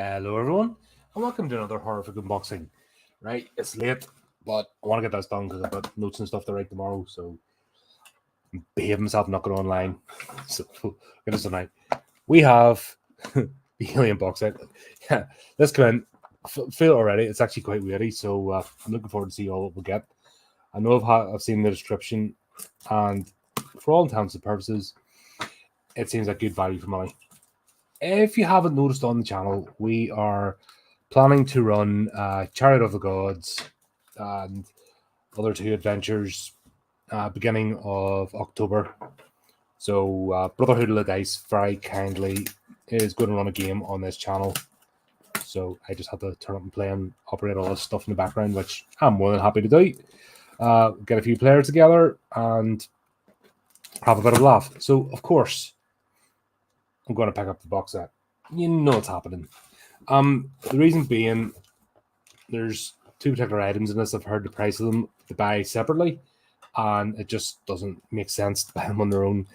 Hello, everyone, and welcome to another horrific unboxing. Right, it's late, but I want to get this done because I've got notes and stuff to write tomorrow. So, I'm behaving myself, not going online. So, get us tonight. We have the alien box set. Yeah, let's come in. Feel already. It's actually quite weirdy, so I'm looking forward to see all what we'll get. I know I've seen the description, and for all intents and purposes, it seems like good value for money. If you haven't noticed on the channel, we are planning to run Chariot of the Gods and other two adventures beginning of October. So Brotherhood of the Dice very kindly is going to run a game on this channel. So I just had to turn up and play and operate all this stuff in the background, which I'm more than happy to do. Get a few players together and have a bit of a laugh. So, of course, I'm going to pick up the box set. You know what's happening. The reason being, there's two particular items in this. I've heard the price of them to buy separately, and it just doesn't make sense to buy them on their own.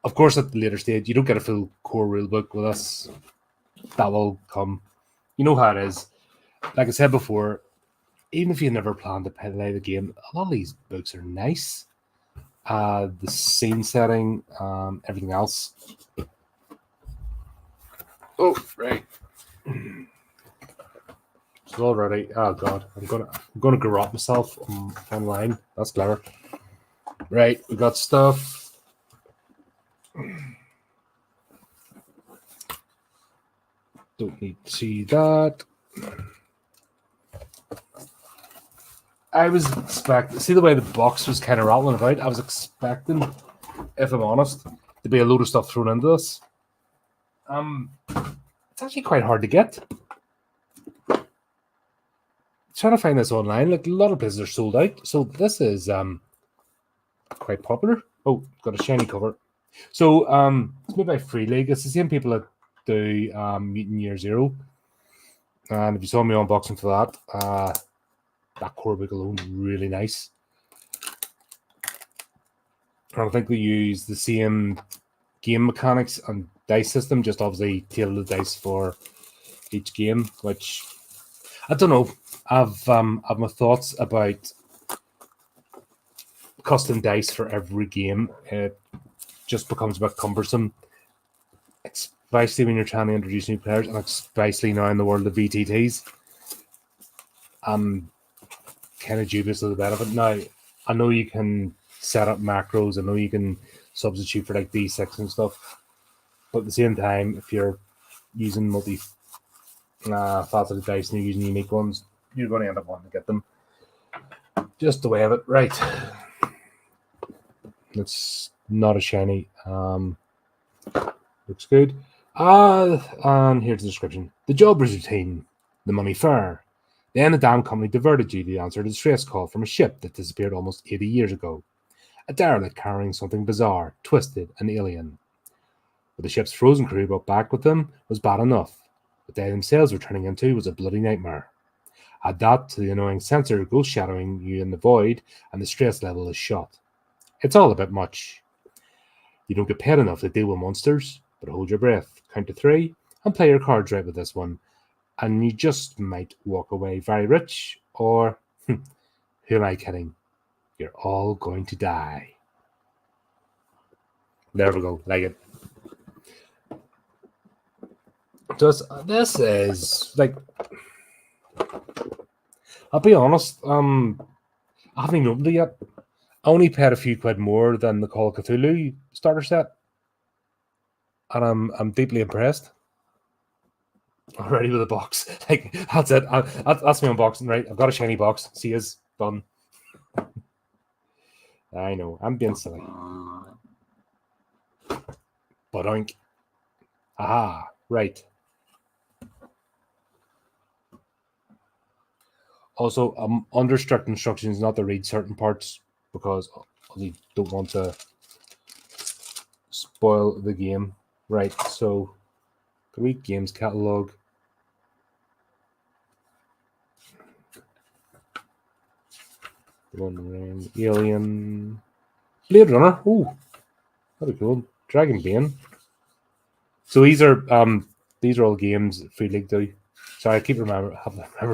Of course, at the later stage, you don't get a full core rulebook with us. That will come. You know how it is. Like I said before, even if you never planned to play the game, a lot of these books are nice. The scene setting, everything else. Oh, right. So already, oh god, I'm gonna garrot myself online. That's clever. Right, we got stuff. Don't need to see that. I was expecting, see the way the box was kind of rattling about. I was expecting, if I'm honest, to be a load of stuff thrown into this. It's actually quite hard to get. Trying to find this online, like a lot of places are sold out. So this is quite popular. Oh, got a shiny cover. So it's made by Free League. It's the same people that do Mutant Year Zero. And if you saw me unboxing for that core book alone, really nice. And I think they use the same game mechanics and dice system, just obviously tailor the dice for each game, which I don't know. I've my thoughts about custom dice for every game. It just becomes a bit cumbersome, especially when you're trying to introduce new players, and especially now in the world of VTTs. I'm kind of dubious of the benefit. Now, I know you can set up macros. I know you can substitute for like D6 and stuff. But at the same time, if you're using multi-faceted dice and you're using unique ones, you're going to end up wanting to get them. Just the way of it. Right. It's not a shiny. Looks good. And here's the description. The job was routine. The money fair. Then the damn company diverted you to answer the distress call from a ship that disappeared almost 80 years ago. A derelict carrying something bizarre, twisted, and alien. What the ship's frozen crew brought back with them was bad enough. What they themselves were turning into was a bloody nightmare. Add that to the annoying sensor ghost shadowing you in the void, and the stress level is shot. It's all a bit much. You don't get paid enough to deal with monsters, but hold your breath, count to 3, and play your cards right with this one, and you just might walk away very rich, or, who am I kidding? You're all going to die. There we go, like it. Just this is like, I'll be honest, I haven't even opened it yet. I only paid a few quid more than the Call of Cthulhu starter set, and I'm deeply impressed. Already with a box, like that's it. That's my unboxing, right? I've got a shiny box. See, is done. I know I'm being silly, but oink. Aha, right. Also, I'm under strict instructions not to read certain parts because I don't want to spoil the game. Right, so read games catalog. One Alien, Blade Runner. Oh, that'd be cool. Dragon Bane. So these are these are all games that Free League do. Sorry, I keep remember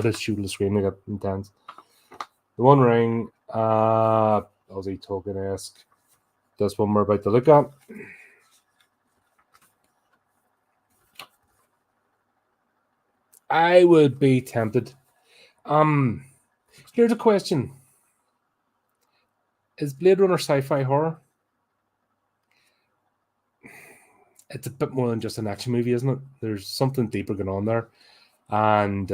this shoot the screen to get intense. The One Ring, Aussie token-esque. This one we're about to look at. I would be tempted. Here's a question. Is Blade Runner sci-fi horror? It's a bit more than just an action movie, isn't it? There's something deeper going on there. And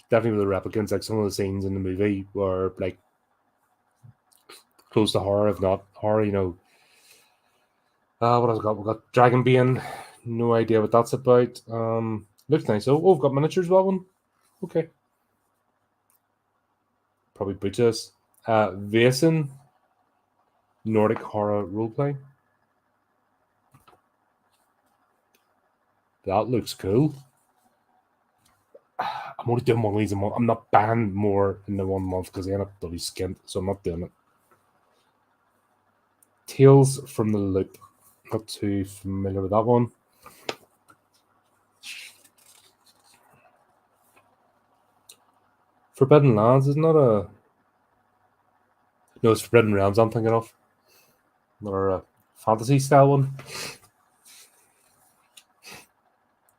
definitely with the replicants, like some of the scenes in the movie were like close to horror, if not horror, you know. What else we got? We've got Dragon Bane. No idea what that's about. Looks nice. Oh, we've got miniatures, well one. Okay. Probably butchers. Vaesen. Nordic horror roleplay. That looks cool. I'm only doing one of these a month. I'm not banned more in the 1 month because I end up bloody skint, so I'm not doing it. Tales from the Loop. Not too familiar with that one. Forbidden Lands is not a... No, it's Forbidden Realms I'm thinking of. Another fantasy style one.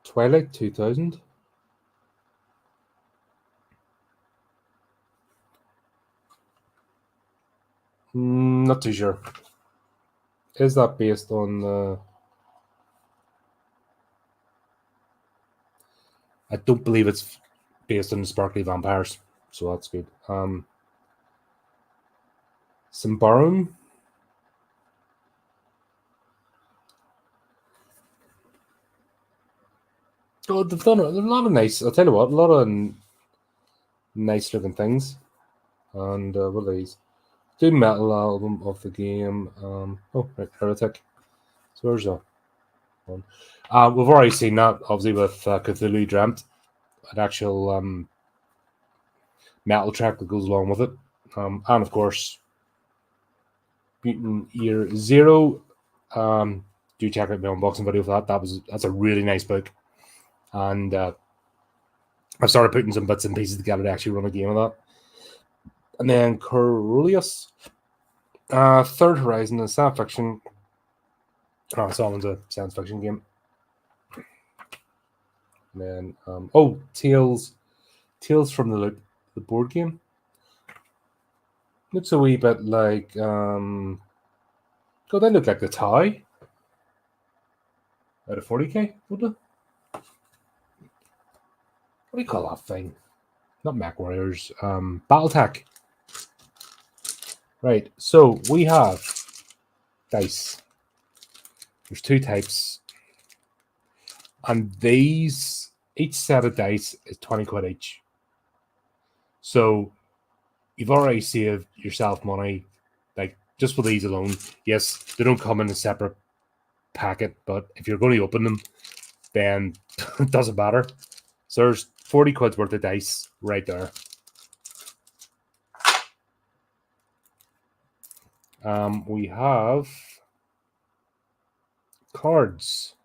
Twilight 2000. Not too sure. Is that based on... I don't believe it's based on sparkly vampires, so that's good. Symbaroum. Oh, they've done a lot of nice. I'll tell you what, a lot of nice looking things. And what are these? Doom Metal album of the game. Oh, right, Heretic. So there's that one. We've already seen that, obviously, with Cthulhu Dreamt, an actual metal track that goes along with it. And of course, Mutant Year Zero. Do check out my unboxing video for that. That's a really nice book. And I've started putting some bits and pieces together to actually run a game of that. And then Coriolis. Third Horizon is science fiction. Oh, that one's a science fiction game. And then Tales from the Loop, the board game. Looks a wee bit like God, they look like the tie out of 40k, wouldn't it? What do you call that thing? Not Mech Warriors. Battletech. Right, so we have dice. There's two types. And these, each set of dice is 20 quid each. So you've already saved yourself money, like just for these alone. Yes, they don't come in a separate packet, but if you're going to open them, then it doesn't matter. So there's 40 quid's worth of dice right there. We have cards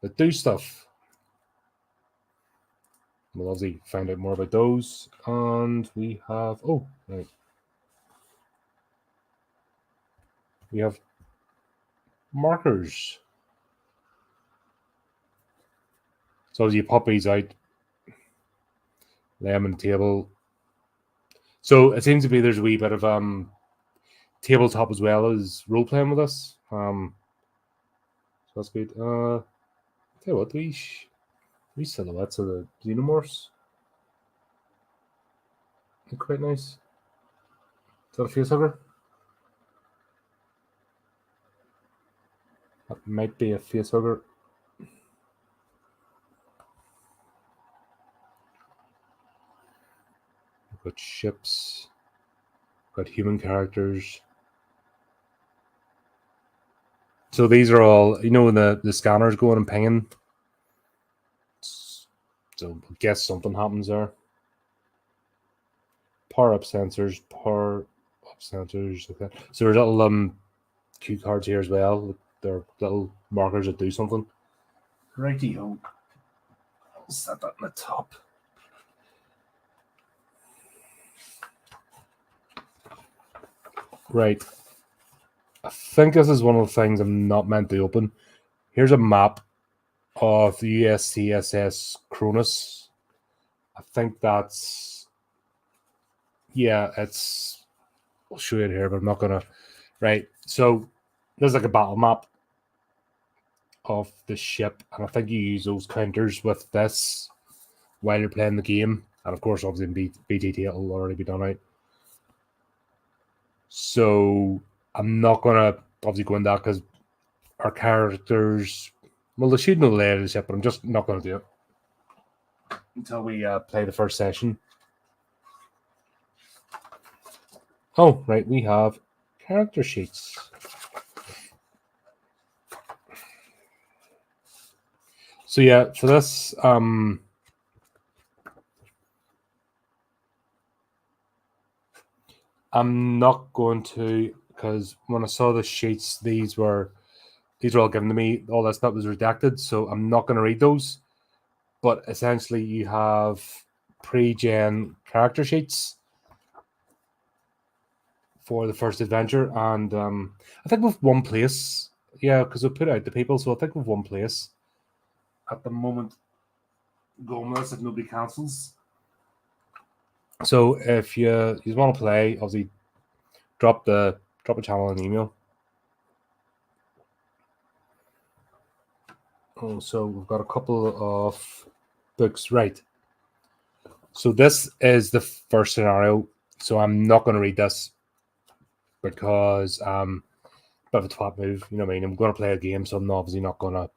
that do stuff. We'll obviously find out more about those. And we have, we have markers. So as you pop these out, lay them on the table. So it seems to be there's a wee bit of tabletop as well as role playing with us. So that's good. Tell you what, these silhouettes of the xenomorphs look quite nice. Is that a facehugger? That might be a facehugger. We've got ships. We've got human characters. So these are all, you know, when the scanner's going and pinging. So I guess something happens there. Power up sensors. Okay. So there's little cue cards here as well. they're little markers that do something. Righty-ho. I'll set that in the top. Right. I think this is one of the things I'm not meant to open. Here's a map of the USCSS Cronus. I think that's... Yeah, it's... I'll show you it here, but I'm not going to... Right, so there's like a battle map of the ship, and I think you use those counters with this while you're playing the game. And of course, obviously in BTT, it'll already be done out. So I'm not going to obviously go into that because our characters, well, they should know the layout of the ship, but I'm just not going to do it until we play the first session. Oh, right, we have character sheets. So yeah, for this, I'm not going to, because when I saw the sheets, these were all given to me. All that stuff was redacted, so I'm not going to read those. But essentially, you have pre-gen character sheets for the first adventure, and I think with one place, yeah, because we put out the people, so I think with one place at the moment. Going with this if nobody cancels. So if you want to play, obviously drop a channel an email. Oh, so we've got a couple of books, right? So this is the first scenario. So I'm not going to read this because bit of a twat move. You know what I mean? I'm going to play a game, so I'm obviously not going to.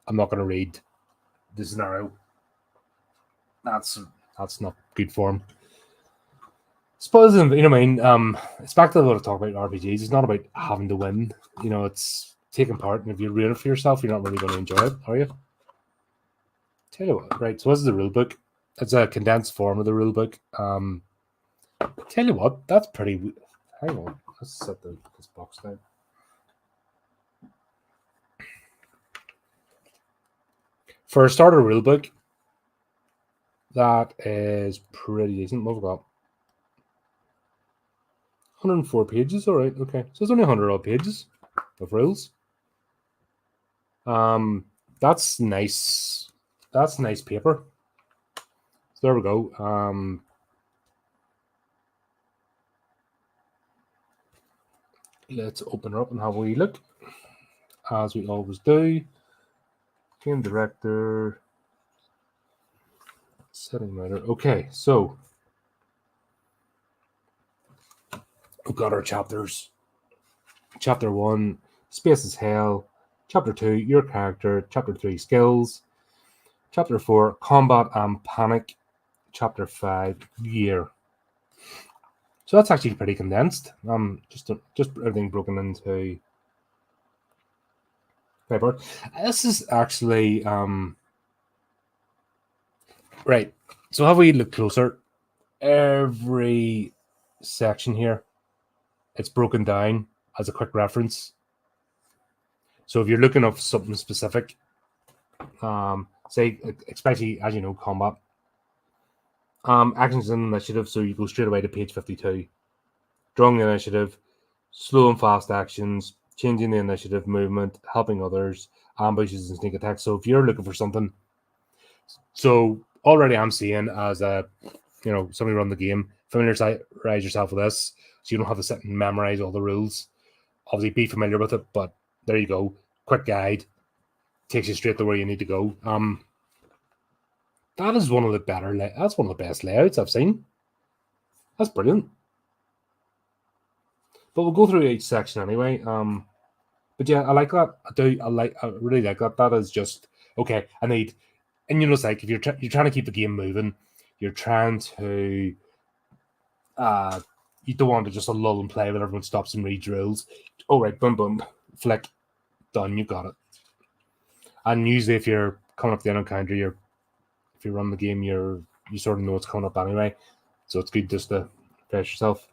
I'm not going to read the scenario. That's not good form. Suppose, you know what I mean? It's back to what I talk about in RPGs. It's not about having to win. You know, it's taking part. And if you ruin it for yourself, you're not really going to enjoy it, are you? Tell you what, right? So this is the rule book. It's a condensed form of the rule book. Tell you what, that's pretty. Hang on, let's set this box down. For a starter rule book, that is pretty decent. What have we got? 104 pages. All right, okay. So it's only 100 odd pages of rules. That's nice. That's nice paper. So there we go. Let's open her up and have a wee look, as we always do. Game director, setting writer. Okay, so we've got our chapters. Chapter 1, Space is Hell. Chapter 2, Your Character. Chapter 3, Skills. Chapter 4, Combat and Panic. Chapter 5, Year. So that's actually pretty condensed. Just everything broken into paper. This is actually right. So have we look closer? Every section here, it's broken down as a quick reference. So if you're looking up something specific, say especially as you know, combat, actions and initiative. So you go straight away to page 52. Drawing the initiative, slow and fast actions, changing the initiative movement, helping others, ambushes and sneak attacks. So if you're looking for something, so already I'm seeing as a, somebody run the game, familiarize yourself with this, so you don't have to sit and memorize all the rules. Obviously, be familiar with it, but there you go. Quick guide takes you straight to where you need to go. That is one of the better. That's one of the best layouts I've seen. That's brilliant. But we'll go through each section anyway. But yeah, I like that. I really like that. That is just okay. I need, and it's like if you're trying to keep the game moving, you're trying to, you don't want to just lull and play when everyone stops and reads rules. Oh right, boom boom, flick, done. You got it. And usually, if you're coming up the end encounter, if you run the game, you sort of know what's coming up anyway. So it's good just to refresh yourself.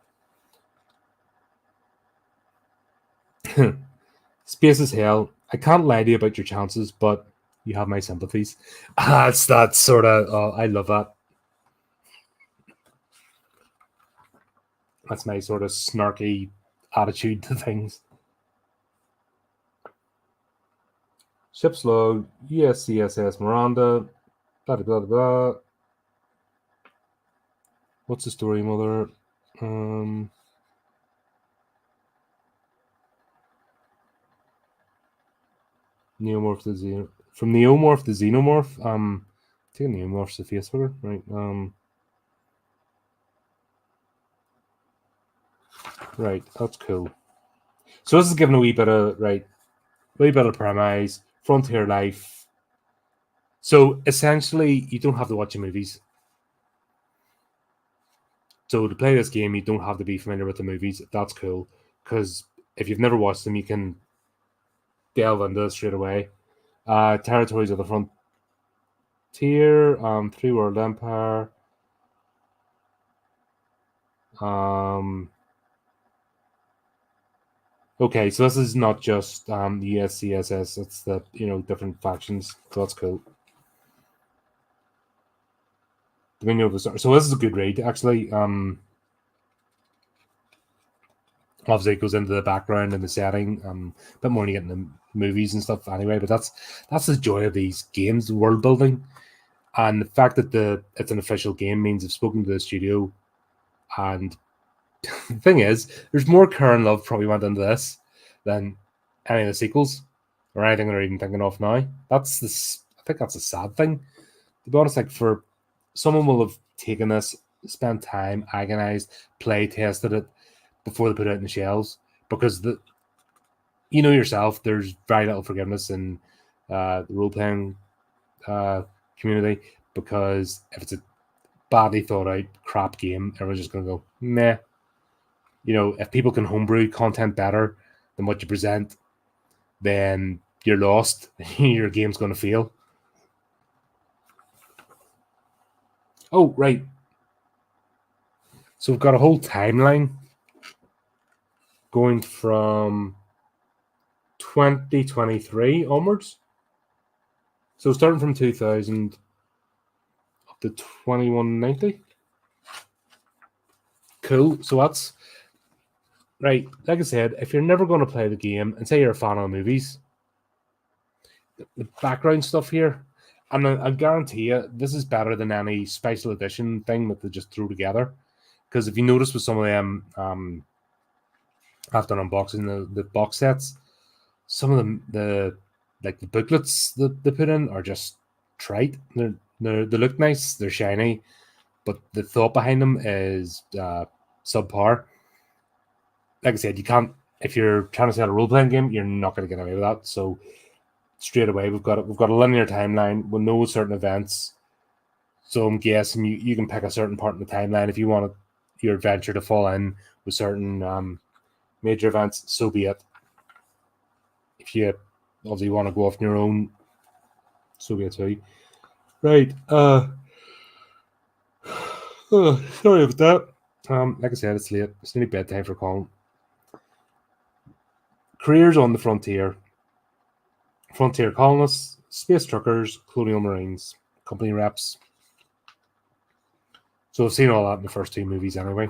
Space is hell. I can't lie to you about your chances, but you have my sympathies. It's that sort of. Oh, I love that. That's my sort of snarky attitude to things. Ship's log, USCSS Miranda, blah blah blah. What's the story, Mother? Neomorph to Xenomorph. From Neomorph to Xenomorph. Taking Neomorph's the face for right? Right, that's cool. So this is giving a wee bit of premise, frontier life. So essentially, you don't have to watch the movies. So to play this game, you don't have to be familiar with the movies. That's cool, because if you've never watched them, you can delve into it straight away. Territories of the Frontier, Three World Empire. Okay, so this is not just the USCSS, it's the different factions. So that's cool. Dominion of the Stars. So this is a good read, actually. Obviously it goes into the background and the setting, a bit more when you get into movies and stuff anyway, but that's the joy of these games, the world building. And the fact that it's an official game means I've spoken to the studio, and the thing is, there's more care and love probably went into this than any of the sequels or anything they're even thinking of now. I think that's a sad thing. To be honest, like, for someone will have taken this, spent time, agonized, play tested it before they put it out in the shelves, because yourself, there's very little forgiveness in the role-playing community, because if it's a badly thought out crap game, everyone's just going to go meh. If people can homebrew content better than what you present, then you're lost. Your game's going to fail. Oh, right. So we've got a whole timeline going from 2023 onwards. So starting from 2000 up to 2190. Cool. So that's right. Like I said, if you're never going to play the game, and say you're a fan of movies, the background stuff here, and I guarantee you, this is better than any special edition thing that they just threw together. Because if you notice with some of them, after unboxing the box sets, some of them, the booklets that they put in are just trite. They look nice, they're shiny, but the thought behind them is subpar. Like I said, you can't, if you're trying to sell a role-playing game, you're not going to get away with that. So straight away, we've got a linear timeline with no certain events. So I'm guessing you can pick a certain part in the timeline if you want your adventure to fall in with certain major events. So be it. If you obviously want to go off on your own, so be it too. Right. Sorry about that. Like I said, it's late. It's nearly bedtime for Colin. Careers on the frontier. Frontier colonists, space truckers, colonial marines, company reps. So I've seen all that in the first two movies anyway.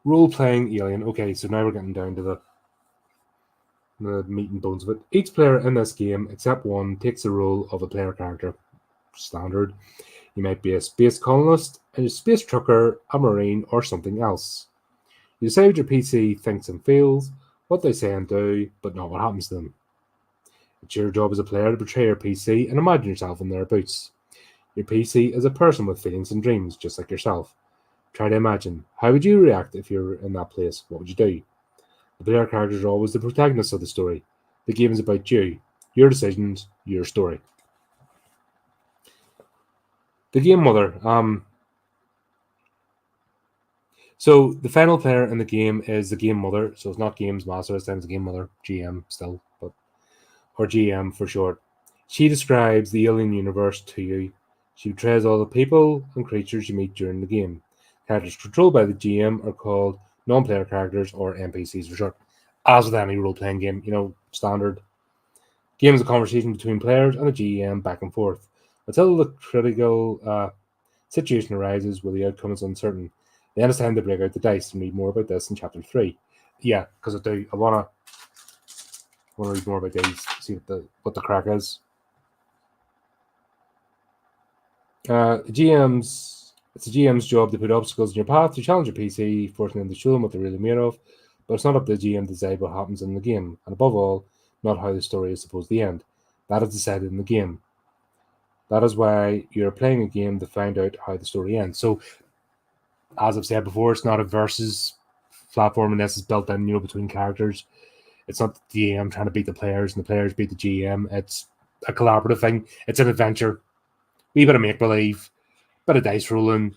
Role-playing alien. Okay, so now we're getting down to the meat and bones of it. Each player in this game, except one, takes the role of a player character. Standard. You might be a space colonist, a space trucker, a marine, or something else. You decide what your PC thinks and feels, what they say and do, but not what happens to them. It's your job as a player to portray your PC and imagine yourself in their boots. Your PC is a person with feelings and dreams, just like yourself. Try to imagine, how would you react if you were in that place? What would you do? The player characters are always the protagonists of the story. The game is about you, your decisions, your story. The game mother. So the final player in the game is the game mother. So it's not games master, it's the game mother, GM still, but or GM for short. She describes the alien universe to you. She portrays all the people and creatures you meet during the game. Characters controlled by the GM are called non-player characters, or NPCs for short. As with any role-playing game, standard. Game is a conversation between players and a GM back and forth until the critical situation arises where the outcome is uncertain. Then it's time to break out the dice and read more about this in chapter 3. Yeah, because I wanna read more about these, see what the crack is. It's the GM's job to put obstacles in your path to challenge your PC, forcing them to show them what they're really made of. But it's not up to the GM to decide what happens in the game, and above all, not how the story is supposed to end. That is decided in the game. That is why you're playing a game to find out how the story ends. So, as I've said before, it's not a versus platform, and this is built in, between characters. It's not the GM trying to beat the players and the players beat the GM. It's a collaborative thing. It's an adventure. Wee bit of make believe, bit of dice rolling,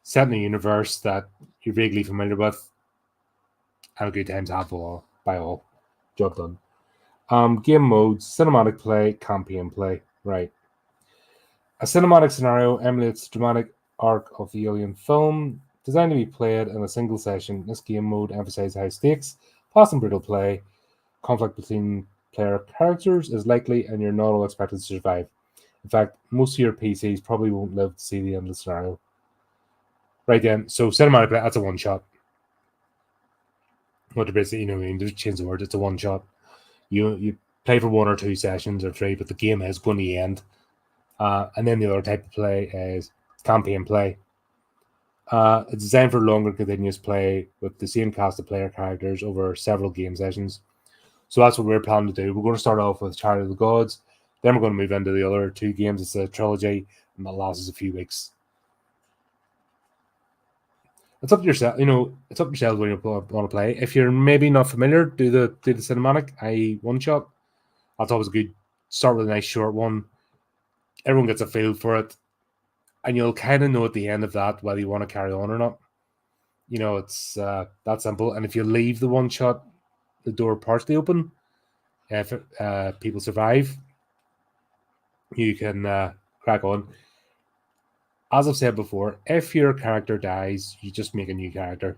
set in a universe that you're vaguely familiar with, and a good times have by all. Job done. Game modes: cinematic play, campaign play. Right. A cinematic scenario emulates the dramatic arc of the Alien film, designed to be played in a single session. This game mode emphasizes high stakes, fast and brutal play. Conflict between player characters is likely, and you're not all expected to survive. In fact, most of your PCs probably won't live to see the end of the scenario. Right then, so cinematic play, that's a one shot. What they're basically, just change the word, it's a one shot. You play for 1 or 2 sessions or 3, but the game is going to end. And then the other type of play is campaign play. It's designed for longer continuous play with the same cast of player characters over several game sessions. So that's what we're planning to do. We're going to start off with Chariot of the Gods. Then we're going to move into the other 2 games. It's a trilogy, and that lasts us a few weeks. It's up to yourself. It's up to yourself when you want to play. If you're maybe not familiar, do the cinematic, i.e. one shot. That's always good. Start with a nice short one. Everyone gets a feel for it, and you'll kind of know at the end of that whether you want to carry on or not. It's that simple. And if you leave the one shot, the door partially open, if people survive, you can crack on. As I've said before, if your character dies, you just make a new character,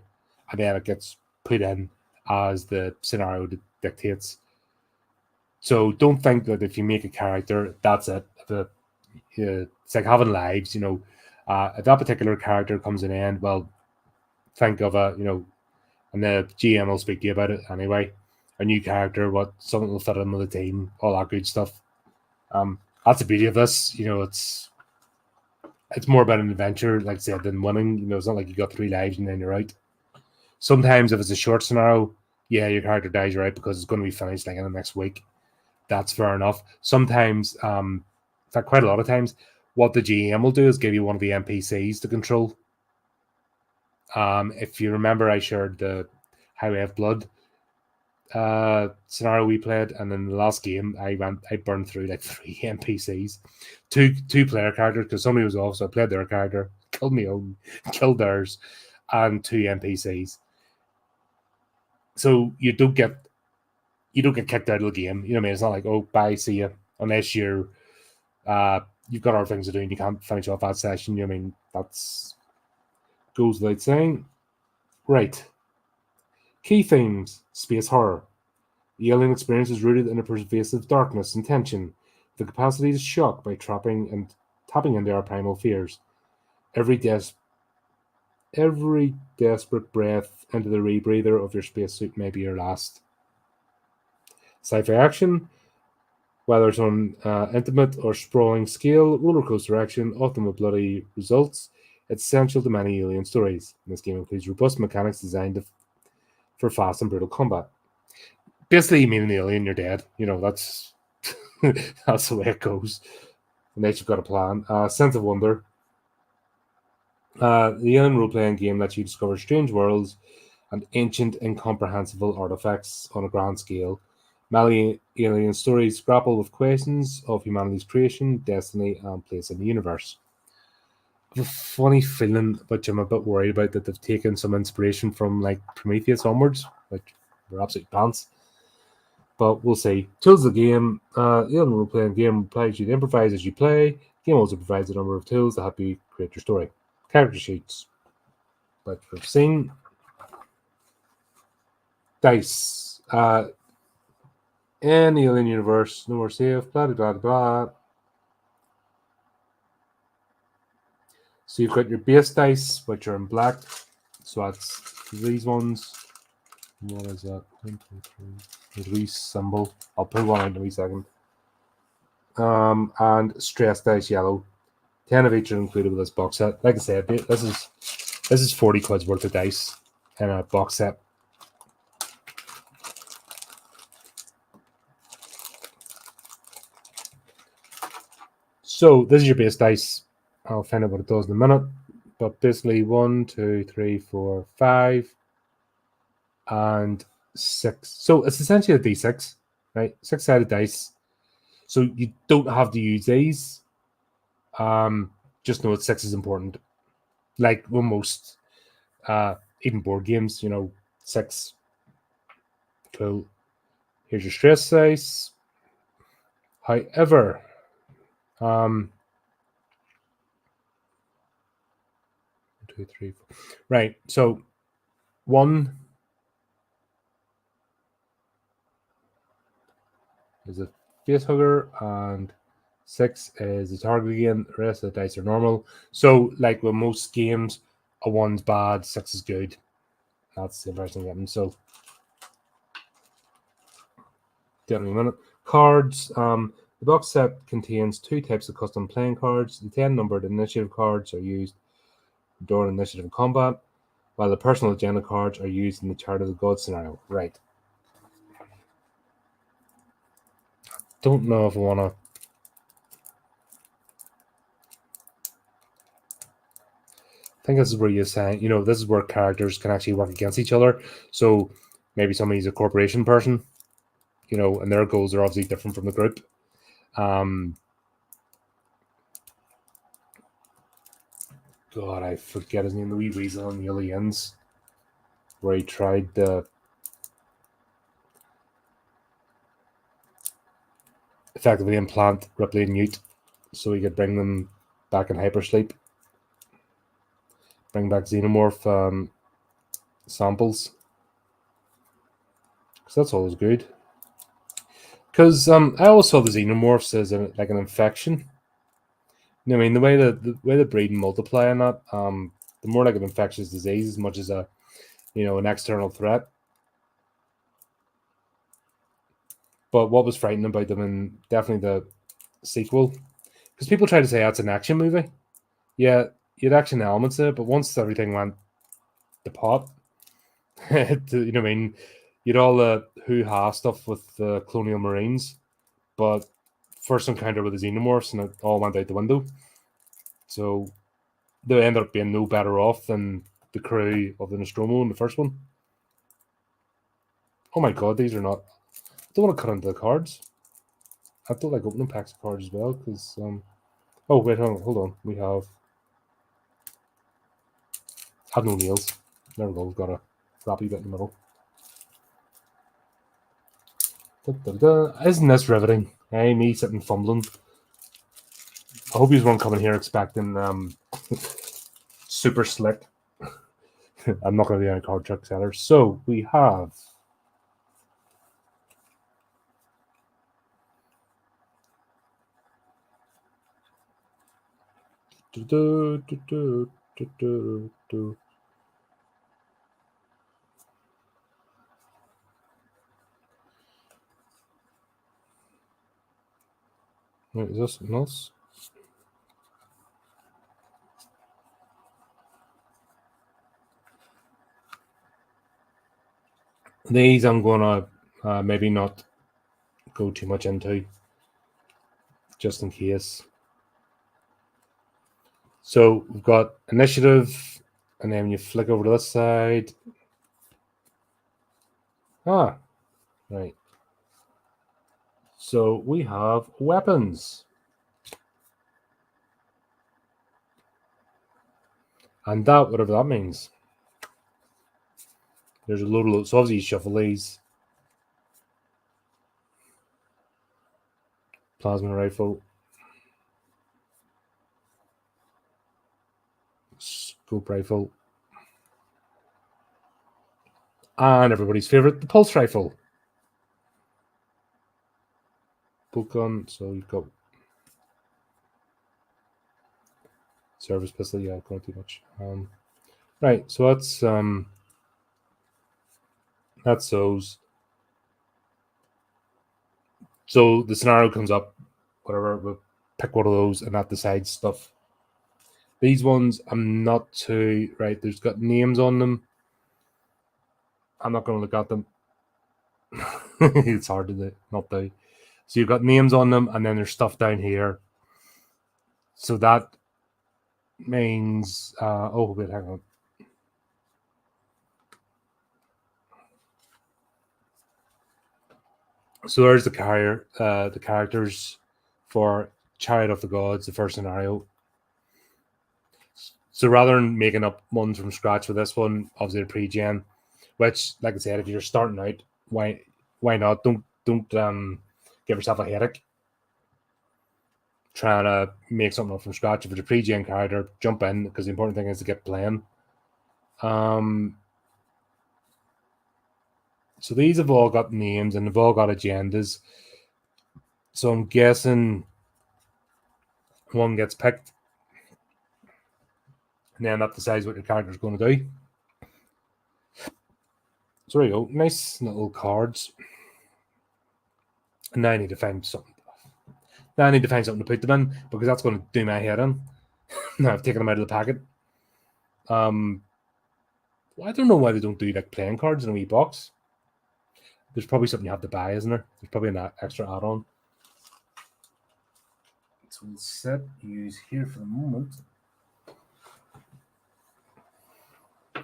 and then it gets put in as the scenario dictates. So don't think that if you make a character, that's it. It's like having lives, if that particular character comes in end, well, think of and the GM will speak to you about it anyway. A new character, something will fit in with the team, all that good stuff. That's the beauty of this. It's more about an adventure, like I said, than winning. It's not like you got 3 lives and then you're out. Sometimes if it's a short scenario, yeah, your character dies right because it's going to be finished like in the next week. That's fair enough. Sometimes, in fact, quite a lot of times, what the GM will do is give you one of the NPCs to control. If you remember, I shared the Highway of Blood scenario we played, and in the last game, I burned through like 3 NPCs, two player characters because somebody was off, so I played their character, killed me own, killed theirs, and 2 NPCs. So you don't get kicked out of the game. You know what I mean? It's not like, oh, bye, see you, unless you've got other things to do and you can't finish off that session. You know what I mean? That's goes without saying. Right. Key themes: space horror. The alien experience is rooted in a pervasive darkness and tension, the capacity to shock by tapping into our primal fears. Every desperate breath into the rebreather of your spacesuit may be your last. Sci-fi action, whether it's on intimate or sprawling scale, rollercoaster action, often with bloody results, it's essential to many alien stories. This game includes robust mechanics designed for fast and brutal combat. Basically, you meet an alien, you're dead. That's that's the way it goes. Unless you've got a plan. Sense of wonder. The alien role-playing game lets you discover strange worlds and ancient, incomprehensible artifacts on a grand scale. Many alien stories grapple with questions of humanity's creation, destiny, and place in the universe. I have a funny feeling, which I'm a bit worried about, that they've taken some inspiration from like Prometheus onwards, which were absolute pants. But we'll see. Tools of the game. The alien role-playing game requires you to improvise as you play. The game also provides a number of tools to help you create your story. Character sheets, like we've seen. Dice. In the alien universe, no more safe, blah, blah, blah, blah. So you've got your base dice, which are in black. So that's these ones. What is that? 1, 2, 3. There's a wee symbol. I'll put one out in a wee second. And stress dice yellow. 10 of each are included with this box set. Like I said, this is 40 quid's worth of dice in a box set. So this is your base dice. I'll find out what it does in a minute. But basically 1, 2, 3, 4, 5, and 6. So it's essentially a D6, right? 6-sided dice. So you don't have to use these. Just know that 6 is important. Like with most, even board games, 6. Cool. Here's your stress dice. However, 2, 3, 4. Right. So 1 is a face hugger, and 6 is the target again. The rest of the dice are normal. So, like with most games, a 1's bad, 6 is good. That's the impression I'm getting. So, give me a minute. Cards. The box set contains 2 types of custom playing cards. The 10 numbered initiative cards are used during initiative combat, while the personal agenda cards are used in the Chart of the Gods scenario. Right. Don't know if I want to. I think this is where you're saying, this is where characters can actually work against each other. So maybe somebody's a corporation person, and their goals are obviously different from the group. God, I forget his name, the wee weasel on the Aliens, where he tried to effectively implant Ripley and Newt so he could bring them back in hypersleep, bring back xenomorph samples. Because that's always good. Because I always saw the xenomorphs as like an infection. I mean, the way the breed and multiply and that, the more like an infectious disease as much as an external threat. But what was frightening about them, and definitely the sequel, because people try to say that's an action movie. Yeah, you had action elements in it, but once everything went to pot, you know what I mean? You had all the hoo-ha stuff with the colonial marines, but first encounter with the xenomorphs, and it all went out the window. So they ended up being no better off than the crew of the Nostromo in the first one. Oh my god, these are not. I don't want to cut into the cards. I don't like opening packs of cards as well because. Oh wait, hold on. We have no nails. There we go. We've got a floppy bit in the middle. Da, da, da. Isn't this riveting? Hey, me sitting fumbling. I hope you weren't coming here expecting super slick. I'm not going to be on card trick seller. So we have. Wait, is this something else? These I'm going to maybe not go too much into, just in case. So we've got initiative, and then you flick over to this side. Ah, right. So we have weapons. And that, whatever that means. There's a load of, so obviously you shuffle these. Plasma rifle. Scope rifle. And everybody's favorite, the pulse rifle. bolt gun. So you've got service pistol. Yeah, going too much. Right. So that's those. So the scenario comes up, whatever. We'll pick one of those, and that decides stuff. These ones, I'm not too right. There's got names on them. I'm not going to look at them. It's hard to not do. So you've got names on them, and then there's stuff down here. So that means, oh wait, hang on. So there's the characters for Chariot of the Gods, the first scenario. So rather than making up ones from scratch for this one, obviously the pre-gen, which, like I said, if you're starting out, why not? Don't give yourself a headache trying to make something up from scratch. If it's a pre-gen character, jump in, because the important thing is to get playing. So these have all got names and they've all got agendas. So I'm guessing one gets picked, and then that decides what your character is going to do. So there you go. Nice little cards. And now I need to find something. Now I need to find something to put them in, because that's going to do my head in. Now I've taken them out of the packet. I don't know why they don't do like playing cards in a wee box. There's probably something you have to buy, isn't there? There's probably an extra add-on. So we'll set use here for the moment.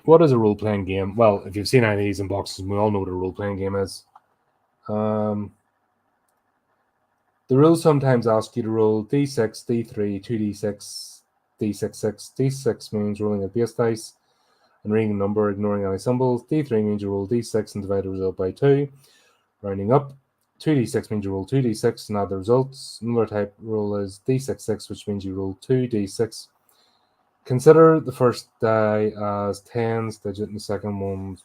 What is a role-playing game? Well, if you've seen any of these unboxes, we all know what a role-playing game is. The rules sometimes ask you to roll d6, d3, 2d6, d6, d6 means rolling a base dice and reading a number, ignoring any symbols. d3 means you roll d6 and divide the result by 2, rounding up. 2d6 means you roll 2d6 and add the results. Another type roll is d66, which means you roll 2d6. Consider the first die as tens digit and the second one.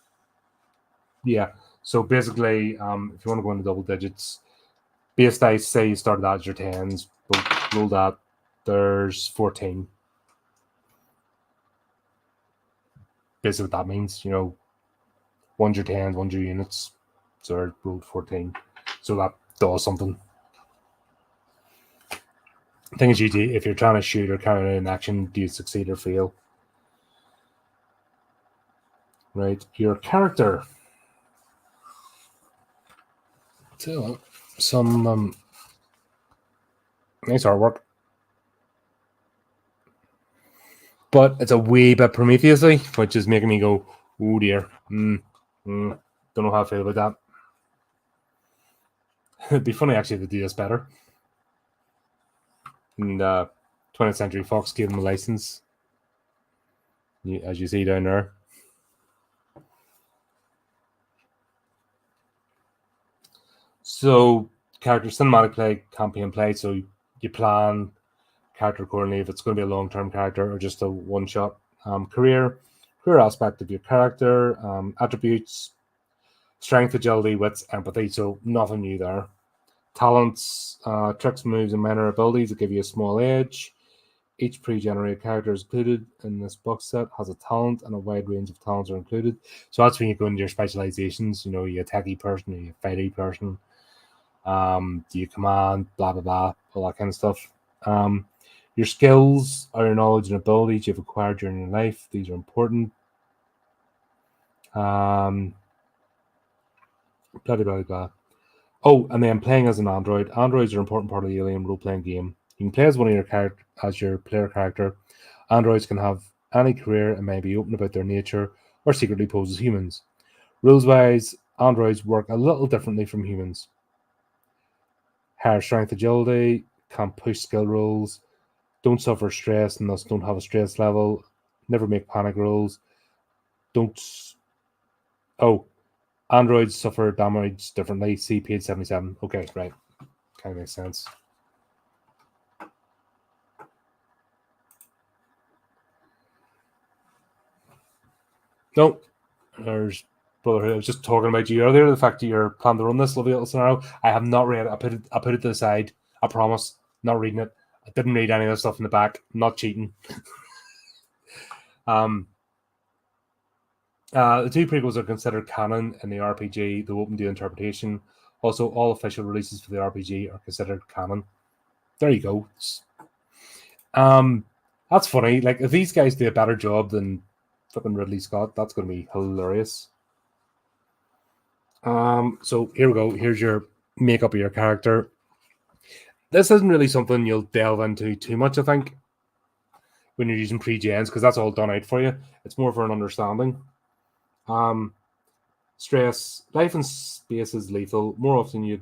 Yeah, so basically, if you want to go into double digits, base dice, say you started that as your tens, but roll that, there's 14. Basically what that means, one's your tens, one's your units, so I rolled 14. So that does something. The thing is, if you're trying to shoot or carry out an action, do you succeed or fail? Right, your character. So, some nice artwork. But it's a wee bit Prometheus-y, which is making me go, oh dear. Don't know how I feel about that. It'd be funny actually to do this better. And 20th Century Fox gave them a license, as you see down there. So, character cinematic play, campaign play. So you plan character accordingly if it's going to be a long-term character or just a one-shot. Career aspect of your character, attributes, strength, agility, wits, empathy. So nothing new there. Talents, tricks, moves, and minor abilities that give you a small edge. Each pre-generated character is included in this box set has a talent, and a wide range of talents are included. So that's when you go into your specializations. You attacky person, you fighty person. Do you command, blah blah blah, all that kind of stuff. Your skills are your knowledge and abilities you've acquired during your life. These are important. Blah blah blah blah. Oh, and then playing as an android. Androids are an important part of the Alien role-playing game. You can play as one of your character as your player character. Androids can have any career and may be open about their nature or secretly pose as humans. Rules-wise, androids work a little differently from humans. Higher strength, agility, can push skill rolls, don't suffer stress and thus don't have a stress level, never make panic rolls, don't. Oh, androids suffer damage differently. See page 77. Okay, right. Kind of makes sense. No, there's Brotherhood. I was just talking about you earlier, the fact that you're planning to run this lovely little scenario. I have not read it. I put it to the side. I promise. Not reading it. I didn't read any of the stuff in the back. I'm not cheating. The two prequels are considered canon in the RPG, though open to interpretation. Also, all official releases for the RPG are considered canon. There you go. That's funny. Like, if these guys do a better job than flipping Ridley Scott, that's going to be hilarious. So here we go. Here's your makeup of your character. This isn't really something you'll delve into too much, I think, when you're using pre-gens, because that's all done out for you. It's more for an understanding. Stress. Life in space is lethal. More often you'd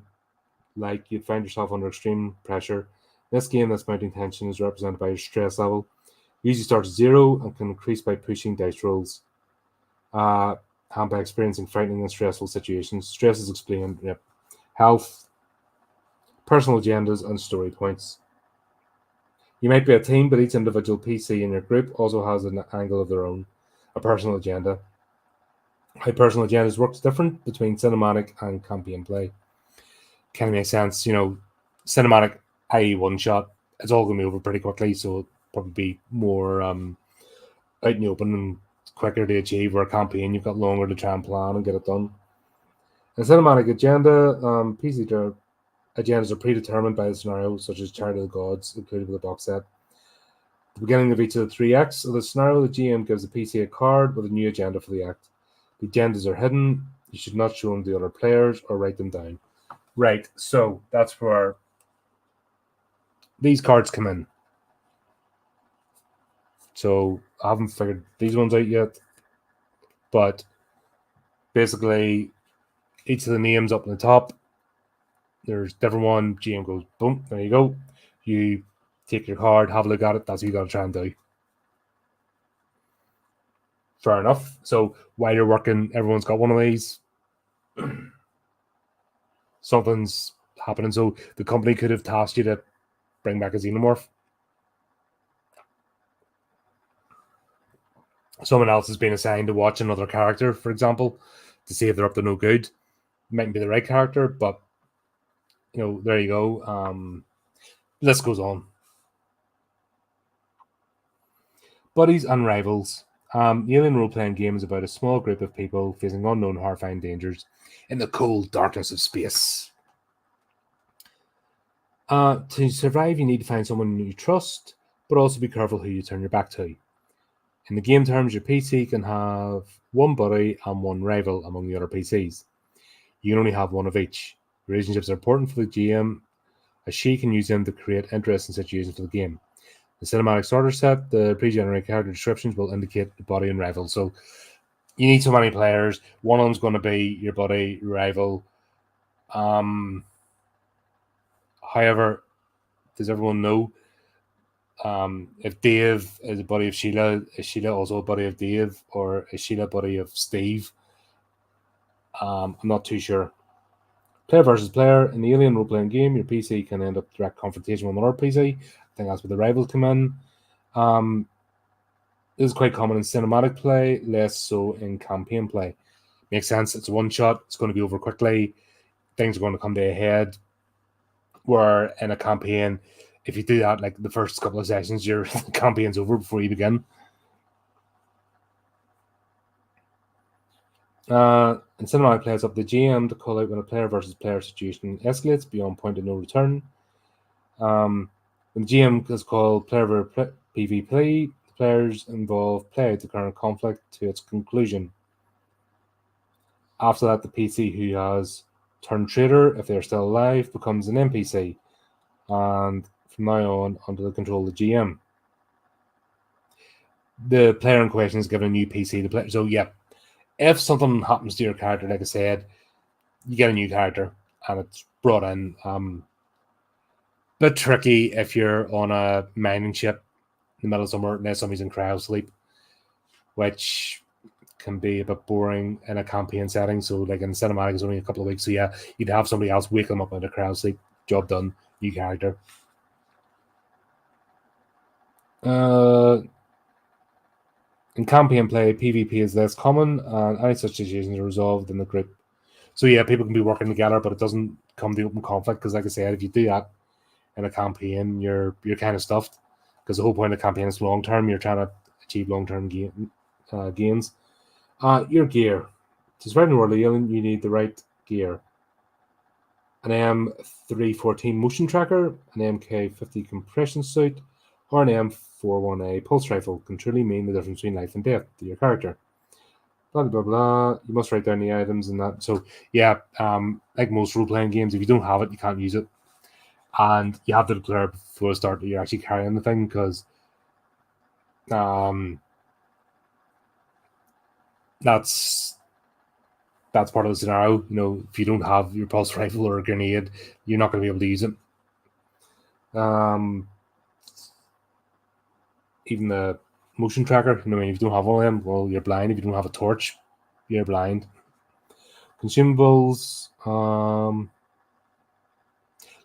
find yourself under extreme pressure. In this game, this mounting tension is represented by your stress level. It usually starts at 0 and can increase by pushing dice rolls. And by experiencing frightening and stressful situations. Stress is explained. Yep. Health, personal agendas, and story points. You might be a team, but each individual PC in your group also has an angle of their own, a personal agenda. How personal agendas works different between cinematic and campaign play. Kind of makes sense. Cinematic, i.e. one shot, it's all going to be over pretty quickly, so it'll probably be more out in the open and quicker to achieve, where a campaign you've got longer to try and plan and get it done. In cinematic agenda, PC agendas are predetermined by the scenario, such as Chariot of the Gods, included with the box set. At the beginning of each of the 3 acts of the scenario, the GM gives the PC a card with a new agenda for the act. The agendas are hidden. You should not show them to the other players or write them down. Right, so that's where these cards come in. So I haven't figured these ones out yet, but basically each of the names up in the top, there's different one. GM goes, boom, there you go. You take your card, have a look at it. That's what you got to try and do. Fair enough. So while you're working, everyone's got one of these. Something's happening. So the company could have tasked you to bring back a xenomorph. Someone else has been assigned to watch another character, for example, to see if they're up to no good. Mightn't be the right character, but there you go. List goes on. Buddies and rivals. The alien role-playing game is about a small group of people facing unknown, horrifying dangers in the cold darkness of space. To survive, you need to find someone you trust, but also be careful who you turn your back to. In the game terms, your PC can have one buddy and one rival among the other PCs. You can only have one of each. Relationships are important for the GM, as she can use them to create interesting situations for the game. The cinematic starter set, the pre-generated character descriptions will indicate the buddy and rival. So you need so many players. One of them's going to be your buddy, rival. However, does everyone know if Dave is a buddy of Sheila, is Sheila also a buddy of Dave, or is Sheila a buddy of Steve? I'm not too sure. Player versus player. In the alien role-playing game, your PC can end up direct confrontation with another PC. I think that's where the rivals come in. This is quite common in cinematic play, less so in campaign play. Makes sense. It's a one-shot. It's going to be over quickly. Things are going to come to a head. Where in a campaign, if you do that, like the first couple of sessions, your campaign's over before you begin. In cinematic play, it's up to the GM to call out when a player versus player situation escalates beyond point of no return. When the GM is called player versus PvP, the players involved play out the current conflict to its conclusion. After that, the PC who has turned traitor, if they're still alive, becomes an NPC, and from now on, under the control of the GM. The player in question is given a new PC to play. So, yeah, if something happens to your character, like I said, you get a new character, and it's brought in. Bit tricky if you're on a mining ship in the middle of somewhere, and somebody's in cryo sleep, which can be a bit boring in a campaign setting. So, like in cinematic, it's only a couple of weeks. So, yeah, you'd have somebody else wake them up out of cryo sleep. Job done. New character. In campaign play, PvP is less common, and any such situations are resolved in the group. So yeah, people can be working together, but it doesn't come to open conflict because, like I said, if you do that in a campaign, you're kind of stuffed because the whole point of the campaign is long term. You're trying to achieve long term gains. Your gear. To survive in World Alien, you need the right gear. An M314 motion tracker, an MK50 compression suit, or an M41A pulse rifle can truly mean the difference between life and death to your character. Blah blah blah. You must write down the items and that. So yeah, like most role playing games, if you don't have it, you can't use it, and you have to declare before the start that you're actually carrying the thing because that's part of the scenario. You know, if you don't have your pulse rifle or a grenade, you're not going to be able to use it. Even the motion tracker, you know, if you don't have one of them, well, you're blind. If you don't have a torch, you're blind. Consumables,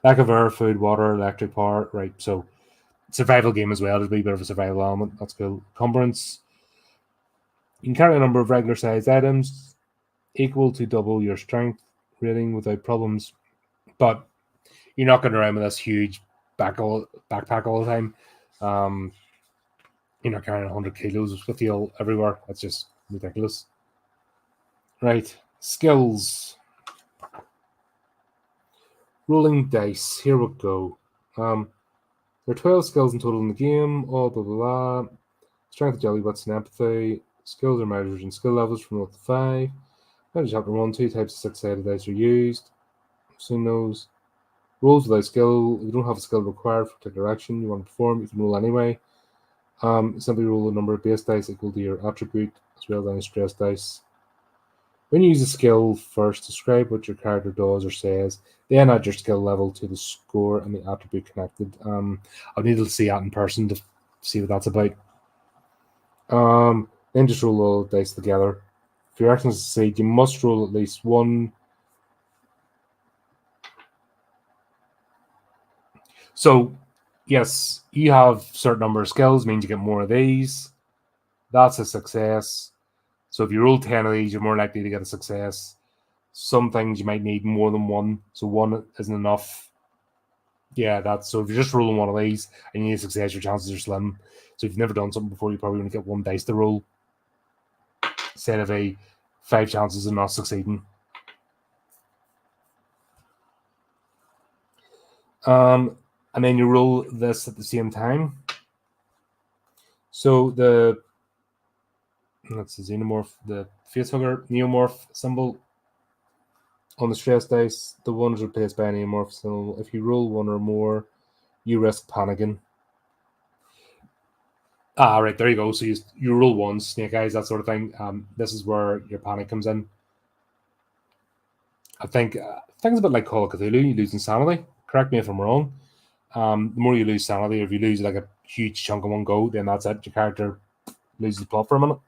lack of air, food, water, electric power, right? So survival game as well. There's a wee bit of a survival element. That's cool. Encumbrance. You can carry a number of regular sized items equal to double your strength rating without problems, but you're not going around with this huge backpack all the time. You're not carrying 100 kilos with you everywhere. That's just ridiculous. Right. Skills. Rolling dice. Here we go. There are 12 skills in total in the game. All blah, blah, blah. Strength, jelly butts, and empathy. Skills are measured in skill levels from 0 to 5. Chapter 1, 2 types of six-sided dice are used. Soon knows. Rolls without skill. If you don't have a skill required for a particular action you want to perform, you can roll anyway. Simply roll a number of base dice equal to your attribute, as well as any stress dice. When you use a skill first, describe what your character does or says, then add your skill level to the score and the attribute connected. I'll need to see that in person to see what that's about. Then just roll all the dice together. For your actions to succeed, you must roll at least one. So, yes, you have a certain number of skills, means you get more of these. That's a success. So if you roll 10 of these, you're more likely to get a success. Some things you might need more than one, so one isn't enough. Yeah, that's so if you're just rolling one of these and you need a success, your chances are slim. So if you've never done something before, you probably only get one dice to roll instead of 5 chances of not succeeding. And then you roll this at the same time. So that's the xenomorph, the facehugger neomorph symbol on the stress dice. The one is replaced by a neomorph symbol. If you roll one or more, you risk panicking. Right, there you go. So you roll one, snake eyes, that sort of thing. This is where your panic comes in. I think it's a bit like Call of Cthulhu. You lose insanity. Correct me if I'm wrong. The more you lose sanity, if you lose like a huge chunk in one go, then that's it. Your character loses the plot for a minute.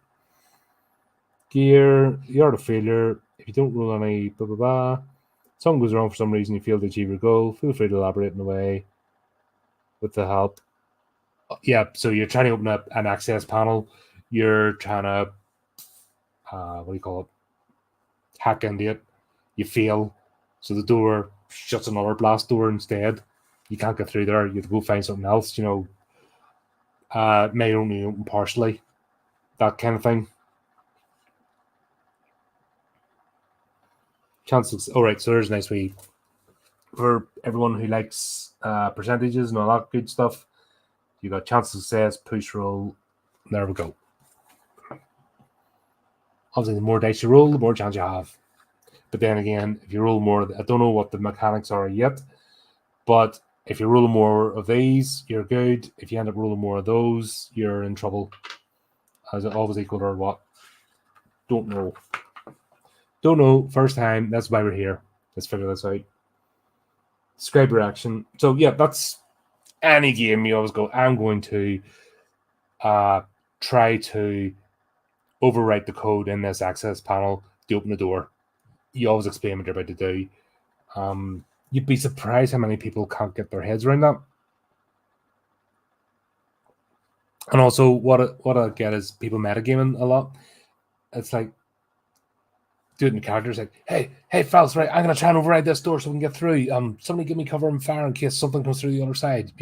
Gear, the art of failure. If you don't roll any blah blah blah, something goes wrong for some reason, you fail to achieve your goal. Feel free to elaborate in a way with the help. Yeah, so you're trying to open up an access panel. You're trying to what do you call it? Hack into it. You fail, so the door shuts another blast door instead. You can't get through there. You have to go find something else. You know, may only open partially. That kind of thing. Chances. All right, so there's a nice way for everyone who likes percentages and all that good stuff. You got chance of success, push roll. There we go. Obviously, the more dice you roll, the more chance you have. But then again, if you roll more, I don't know what the mechanics are yet, but if you roll more of these, you're good. If you end up rolling more of those, you're in trouble. Is it always equal or what? Don't know. Don't know. First time. That's why we're here. Let's figure this out. Describe your action. So yeah, that's any game. You always go, I'm going to try to overwrite the code in this access panel to open the door. You always explain what you're about to do. You'd be surprised how many people can't get their heads around that. And also, what I get is people metagaming a lot. It's like, doing the characters like, hey, fellas, right? I'm gonna try and override this door so we can get through. Somebody give me cover and fire in case something comes through the other side.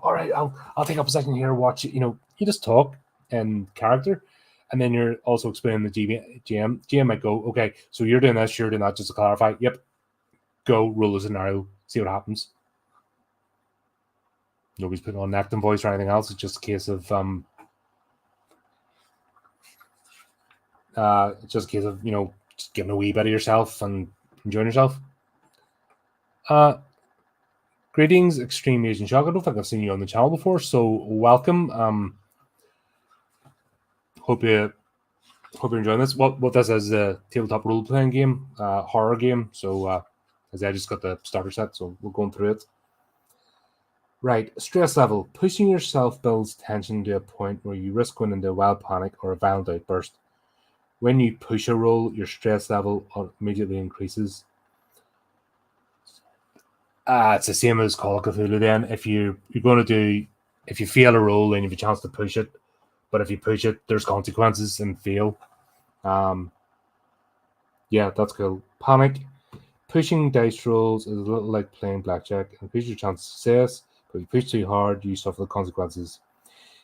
All right, I'll take up a second here. Watch it. You just talk in character, and then you're also explaining the GM. GM might go, okay, so you're doing this, you're doing that. Just to clarify, yep. Go roll a scenario, see what happens. Nobody's putting on an acting voice or anything else. It's just a case of just giving a wee bit of yourself and enjoying yourself. Greetings, Extreme Asian Shock. I don't think I've seen you on the channel before, so welcome. Hope you're enjoying this. What this is a tabletop role playing game, horror game. So as I just got the starter set, so we're going through it. Right, stress level. Pushing yourself builds tension to a point where you risk going into a wild panic or a violent outburst. When you push a roll, your stress level immediately increases. It's the same as Call of Cthulhu then. If you fail a roll, then you have a chance to push it. But if you push it, there's consequences and fail. Yeah, that's cool. Panic. Pushing dice rolls is a little like playing blackjack. Increase your chance of success, but if you push too hard, you suffer the consequences.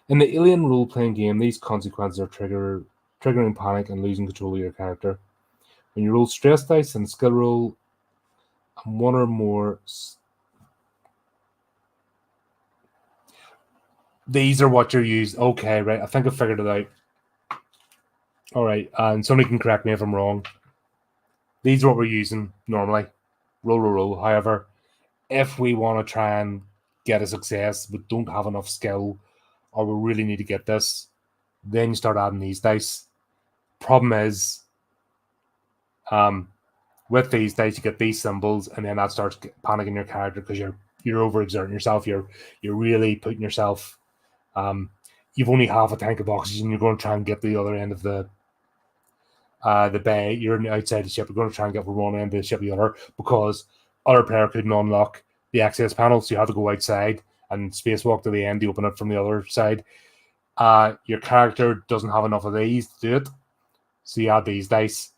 In the Alien role-playing game, these consequences are triggering panic and losing control of your character. When you roll stress dice and skill roll, and one or more... These are what you're using. Okay, right. I think I figured it out. All right, and somebody can correct me if I'm wrong. These are what we're using normally. Roll. However, if we want to try and get a success, but don't have enough skill, or we really need to get this, then you start adding these dice. Problem is, with these dice, you get these symbols, and then that starts panicking your character because you're overexerting yourself. You're really putting yourself. You've only half a tank of oxygen. You're going to try and get the other end of the bay. You're outside the ship. You're going to try and get from one end of the ship to the other because other player couldn't unlock the access panel, so you have to go outside and spacewalk to the end to open it from the other side. Your character doesn't have enough of these to do it, so you add these dice,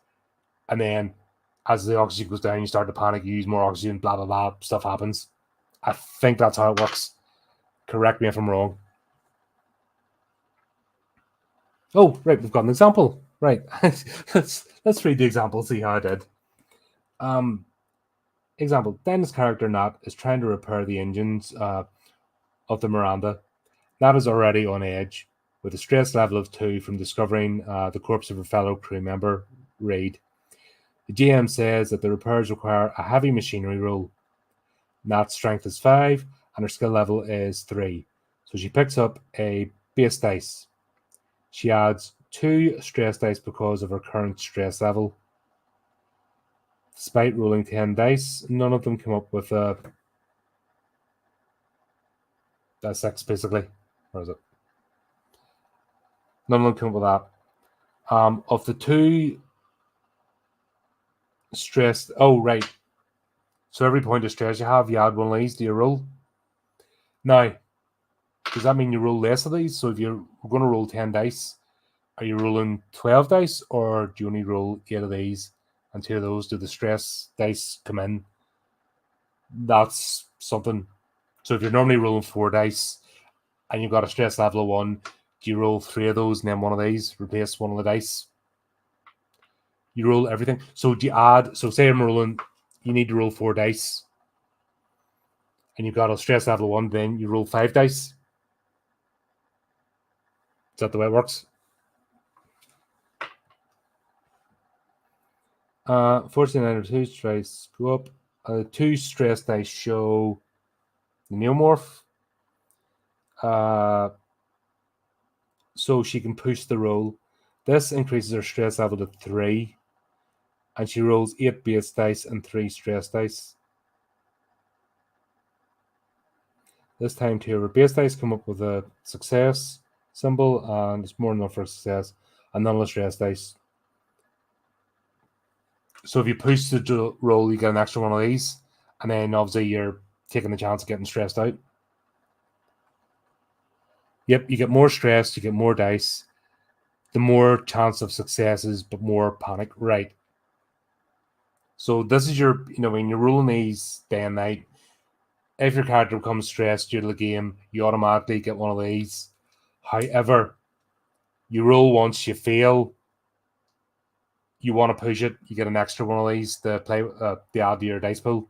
and then as the oxygen goes down, you start to panic, you use more oxygen, blah, blah, blah, stuff happens. I think that's how it works. Correct me if I'm wrong. Oh, right, we've got an example. Right, let's read the example, see how I did. Example, Den's character Nat is trying to repair the engines of the Miranda. Nat is already on edge, with a stress level of 2 from discovering the corpse of a fellow crew member, Reid. The GM says that the repairs require a heavy machinery roll. Nat's strength is 5, and her skill level is 3. So she picks up a base dice. She adds 2 stress dice because of her current stress level. Despite rolling 10 dice, none of them come up with a 6, basically. Or is it? None of them come up with that. Of the 2 stress... Oh, right. So every point of stress you have, you add one of these to your roll. Now, does that mean you roll less of these? So if you're going to roll 10 dice, are you rolling 12 dice, or do you only roll 8 of these and 2 of those? Do the stress dice come in? That's something. So if you're normally rolling 4 dice and you've got a stress level of 1, do you roll 3 of those and then one of these, replace one of the dice? You roll everything. So do you add... So say I'm rolling... You need to roll 4 dice and you've got a stress level of 1, then you roll 5 dice. Is that the way it works? 49 or 2 dice go up. 2 stress dice show the neomorph. So she can push the roll. This increases her stress level to 3. And she rolls 8 base dice and 3 stress dice. This time 2 of her base dice come up with a success symbol, and it's more than enough for success, and none of the stress dice. So if you push the roll, you get an extra one of these, and then obviously you're taking the chance of getting stressed out. Yep, you get more stress, you get more dice, the more chance of successes, but more panic. Right. So this is your, when you're rolling these day and night, if your character becomes stressed due to the game, you automatically get one of these. However, you roll once, you fail, you want to push it, you get an extra one of these to play, to add to your dice pool.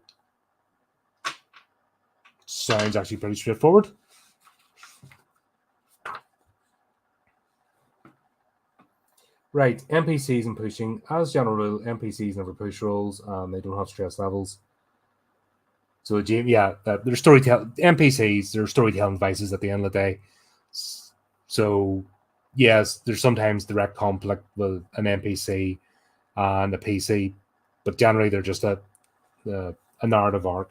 Sounds actually pretty straightforward. Right, NPCs and pushing. As general rule, NPCs never push rolls, and they don't have stress levels. So, yeah, they're storytelling NPCs. They're storytelling devices at the end of the day. So, yes, there's sometimes direct conflict with an NPC and a PC, but generally they're just a narrative arc.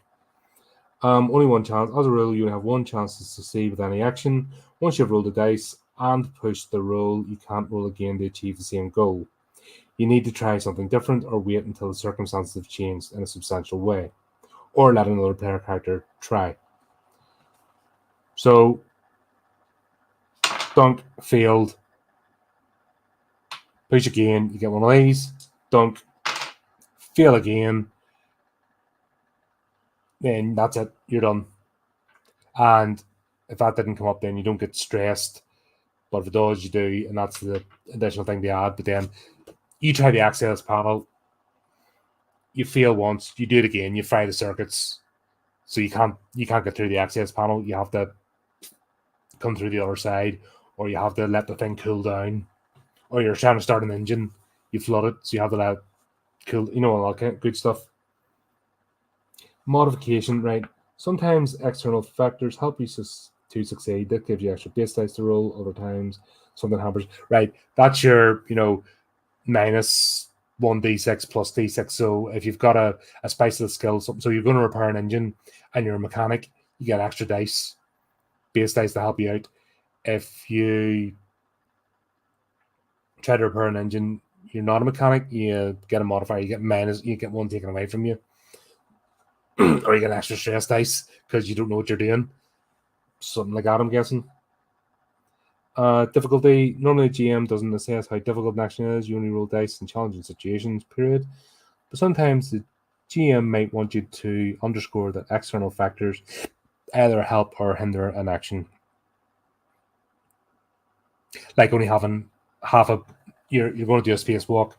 Only one chance. As a rule, you have one chance to succeed with any action. Once you've rolled the dice and pushed the roll, you can't roll again to achieve the same goal. You need to try something different or wait until the circumstances have changed in a substantial way, or let another player character try. So, dunk, failed. Push again, you get one of these. Dunk, fail again. Then that's it, you're done. And if that didn't come up, then you don't get stressed. But if it does, you do, and that's the additional thing they add. But then you try the access panel, you fail once, you do it again, you fry the circuits, so you can't get through the access panel. You have to come through the other side, or you have to let the thing cool down, or you're trying to start an engine, you flood it, so you have to let it cool. All that kind of good stuff. Modification, right? Sometimes external factors help you to succeed. That gives you extra base dice to roll. Other times, something hampers. Right, that's your minus 1d6 plus d6. So if you've got a spice of the skill, so you're going to repair an engine and you're a mechanic, you get extra dice, base dice to help you out. If you try to repair an engine, you're not a mechanic, you get a modifier, you get one taken away from you. Or you get extra stress dice because you don't know what you're doing. Something like that, I'm guessing. Difficulty. Normally, GM doesn't assess how difficult an action is. You only roll dice in challenging situations, period. But sometimes the GM might want you to underscore that external factors either help or hinder an action. Like only having you're going to do a spacewalk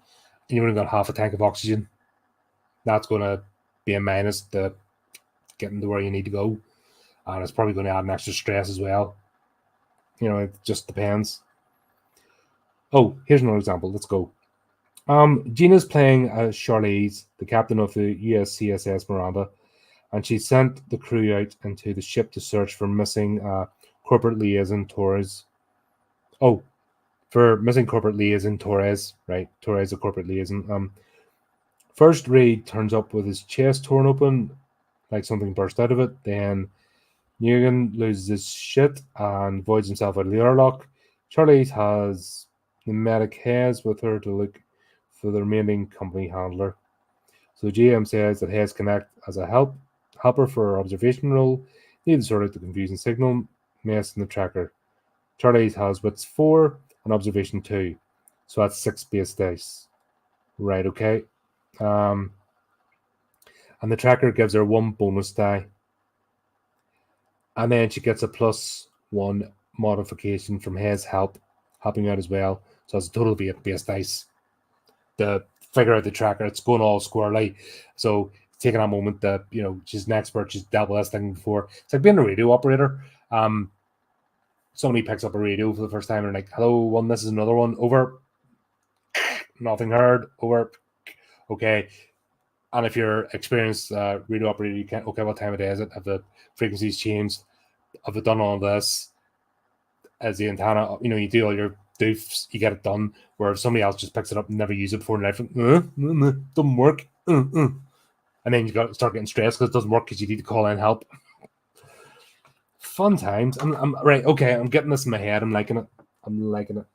and you've only got half a tank of oxygen. That's going to be a minus to getting to where you need to go. And it's probably going to add an extra stress as well. It just depends. Oh, here's another example. Let's go. Gina's playing as Charlize, the captain of the USCSS Miranda, and she sent the crew out into the ship to search for missing corporate liaison Torres. Oh, for missing corporate liaison Torres, right? Torres, a corporate liaison. First, Reed turns up with his chest torn open, like something burst out of it. Then Negan loses his shit and voids himself out of the airlock. Charlize has the medic Hayes with her to look for the remaining company handler. So GM says that Hayes can act as a helper for her observation role, need to sort out the confusing signal mess in the tracker. Charlize has wits 4 and observation 2, so that's 6 base dice. Right, okay. And the tracker gives her 1 bonus die. And then she gets a +1 modification from his helping out as well. So it's a total of 8 base dice. To figure out the tracker, it's going all squirrely. So taking a moment that, she's an expert, she's dealt with this thing before. It's like being a radio operator. Somebody picks up a radio for the first time and they're like, hello, one, this is another one, over. Nothing heard, over. Okay. And if you're experienced radio operator, you can't, okay, what time of day is it? Have the frequencies changed? Have they done all this? As the antenna, you do all your doofs, you get it done. Where if somebody else just picks it up and never use it before in life, doesn't work. And then you got to start getting stressed because it doesn't work because you need to call in help. Fun times. I'm right. Okay, I'm getting this in my head. I'm liking it.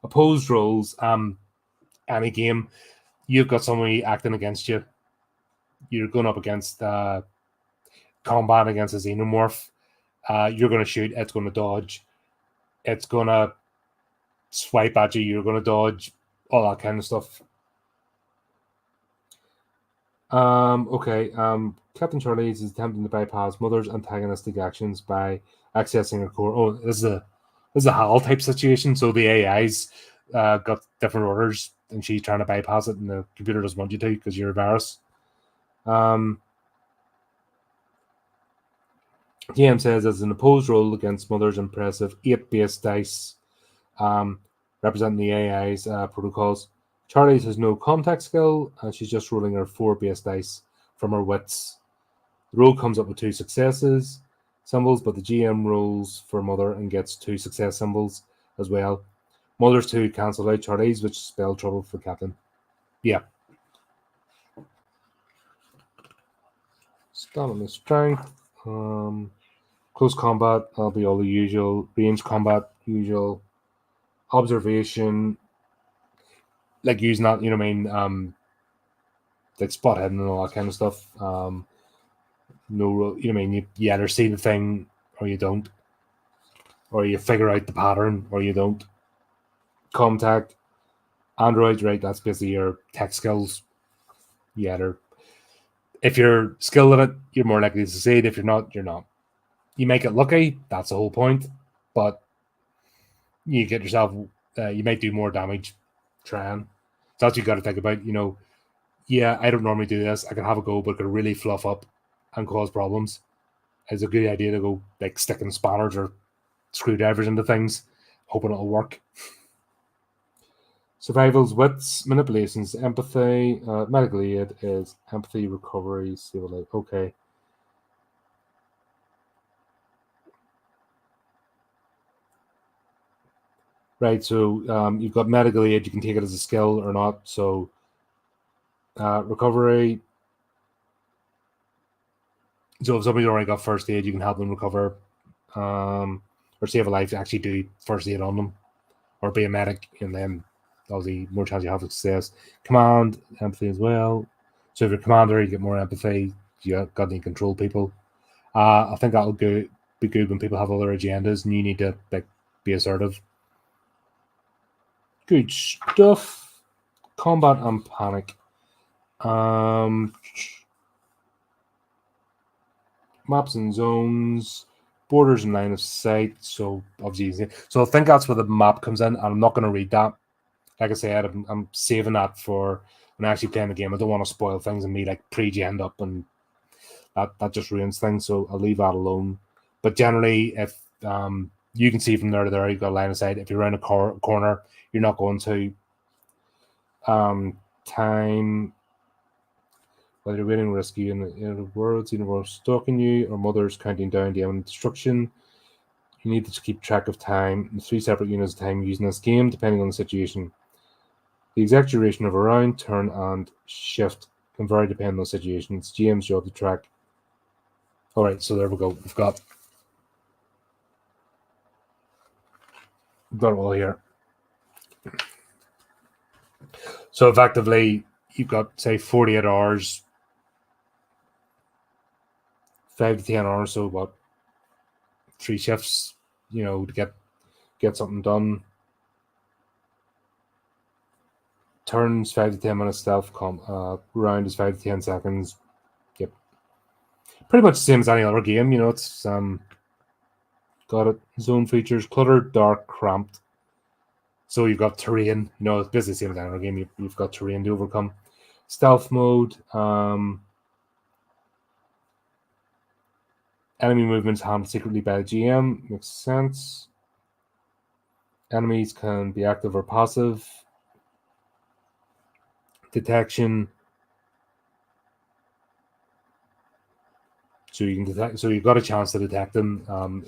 Opposed roles. Any game, you've got somebody acting against you. You're going up against combat against a xenomorph. You're going to shoot. It's going to dodge. it's gonna swipe at you, you're gonna dodge, all that kind of stuff. Okay. Captain Charlie is attempting to bypass Mother's antagonistic actions by accessing her core. Oh, this is a HAL type situation. So the AI's got different orders, and she's trying to bypass it, and the computer doesn't want you to because you're a virus. TM says as an opposed roll against Mother's impressive 8 base dice, representing the AI's protocols. Charlie's has no contact skill, and she's just rolling her 4 base dice from her wits. The roll comes up with 2 successes symbols, but the GM rolls for Mother and gets 2 success symbols as well. Mother's 2 cancel out Charlie's, which spell trouble for Captain. Yeah. Stamina strength. Close combat, that'll be all the usual. Range combat, usual. Observation, like using that, you know what I mean? Like spot hidden and all that kind of stuff. No, you know what I mean? You either see the thing or you don't. Or you figure out the pattern or you don't. Contact, androids, right? That's basically your tech skills. You either, if you're skilled in it, you're more likely to succeed. If you're not, you're not. You make it lucky, that's the whole point. But you get yourself, you might do more damage trying. So that's what you got to think about. You know, yeah, I don't normally do this. I can have a go, but it could really fluff up and cause problems. It's a good idea to go like sticking spanners or screwdrivers into things, hoping it'll work. Survival's wits, manipulations, empathy, medical aid is empathy, recovery, civil aid. Okay. Right, so you've got medical aid, you can take it as a skill or not. So recovery. So if somebody's already got first aid, you can help them recover or save a life, actually do first aid on them or be a medic, and then obviously more chance you have success. Command, empathy as well. So if you're a commander, you get more empathy. You got to control people. I think that'll be good when people have other agendas and you need to be assertive. Good stuff. Combat and panic. Maps and zones, borders and line of sight. So obviously, so I think that's where the map comes in. And I'm not going to read that. Like I said, I'm saving that for when I actually playing the game. I don't want to spoil things and me like pre-gen up, and that just ruins things. So I'll leave that alone. But generally, if you can see from there to there, you've got a line of sight. If you're around a corner, you're not going to. Time, whether you're waiting rescue in the world's universe stalking you or Mother's counting down the imminent destruction, you need to keep track of time in 3 separate units of time using this game, depending on the situation. The exact duration of a round, turn, and shift can vary depending on the situation. It's GM's job to track. All right, so there we go. We've got it all here. So effectively, you've got, say, 48 hours, 5 to 10 hours, so what, 3 shifts, you know, to get something done. Turns 5 to 10 minutes, stealth round is 5 to 10 seconds. Yep. Pretty much the same as any other game, you know, it's got it. Zone features, cluttered, dark, cramped. So you've got terrain, you know, it's basically the same as any other game. You've got terrain to overcome. Stealth mode, enemy movements handled secretly by the GM, makes sense. Enemies can be active or passive. Detection. So you can detect. So you've got a chance to detect them,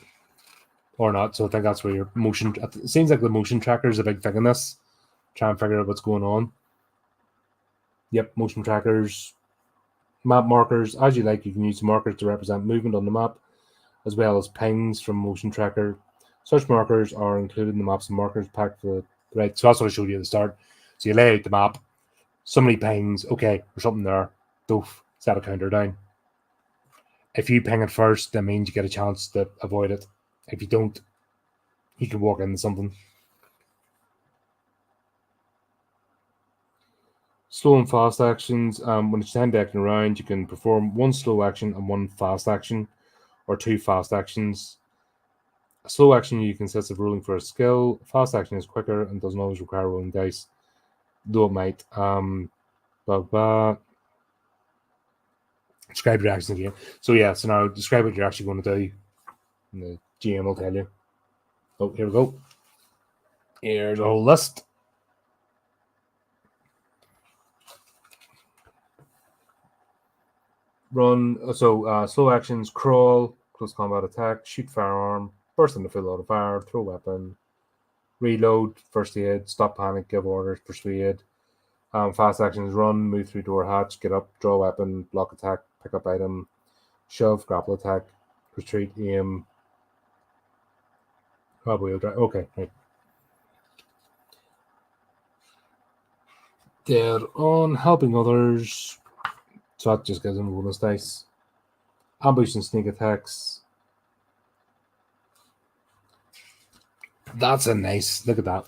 or not. So I think that's where your motion. It seems like the motion tracker is a big thing in this. Try and figure out what's going on. Yep, motion trackers, map markers. As you like, you can use markers to represent movement on the map, as well as pings from motion tracker. Such markers are included in the maps and markers pack for the right. So that's what I showed you at the start. So you lay out the map, so many pings. Okay, there's something there. Doof, set a counter down. If you ping it first, that means you get a chance to avoid it. If you don't, he can walk into something. Slow and fast actions. When it's 10 decking around, you can perform one slow action and one fast action, or two fast actions. A slow action you consists of rolling for a skill. Fast action is quicker and doesn't always require rolling dice, though it might. Blah blah. Describe your actions again. So yeah, so now describe what you're actually going to do. And the GM will tell you. Oh, here we go. Here's a whole list. Run. So slow actions: crawl, close combat attack, shoot firearm, burst into full auto fire, throw weapon, reload, first aid, stop panic, give orders, persuade. Fast actions: run, move through door hatch, get up, draw weapon, block attack, pick up item, shove, grapple attack, retreat, aim. Probably drive. Okay, right. They're on helping others, so that just gives them bonus dice. Ambush and sneak attacks. That's a nice. Look at that.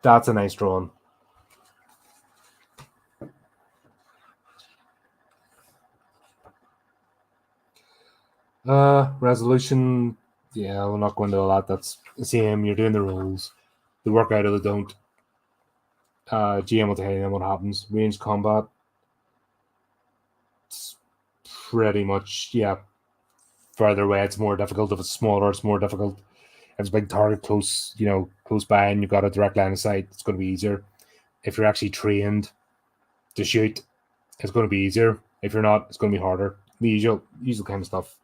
That's a nice drawing. Resolution. Yeah, we're not going to all that. That's the same. You're doing the rolls. The work out of the don't. GM will tell you what happens. Range combat. It's pretty much, yeah. Further away, it's more difficult. If it's smaller, it's more difficult. If it's a big target close, close by, and you've got a direct line of sight, it's going to be easier. If you're actually trained to shoot, it's going to be easier. If you're not, it's going to be harder. The usual kind of stuff.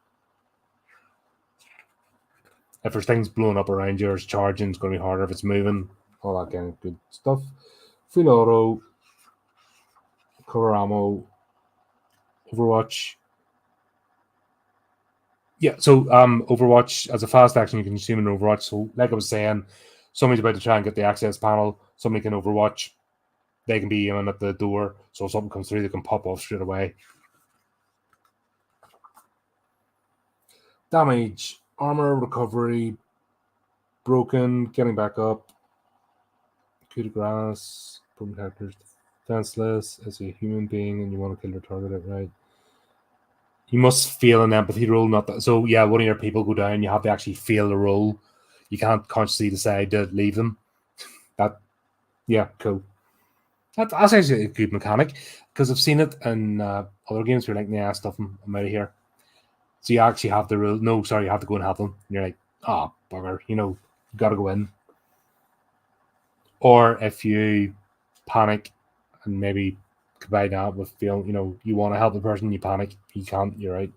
If there's things blowing up around you or it's charging, it's going to be harder. If it's moving, all that kind of good stuff. Full auto, cover ammo, Overwatch. Yeah, so Overwatch, as a fast action, you can consume an Overwatch. So like I was saying, somebody's about to try and get the access panel. Somebody can Overwatch. They can be aiming at the door. So if something comes through, they can pop off straight away. Damage, armor, recovery, broken, getting back up, coup de grace, broken characters, defenseless as a human being, and you want to kill your target outright. You must feel an empathy roll, not that. So yeah, one of your people go down, you have to actually feel the roll. You can't consciously decide to leave them. Yeah, cool. That's actually a good mechanic, because I've seen it in other games where like, nah, stuff I'm out of here. So you actually have the rule. No, sorry, you have to go and help them. And you're like, oh, bugger, you got to go in. Or if you panic and maybe combine that with feeling, you want to help the person, you panic, you can't, you're right.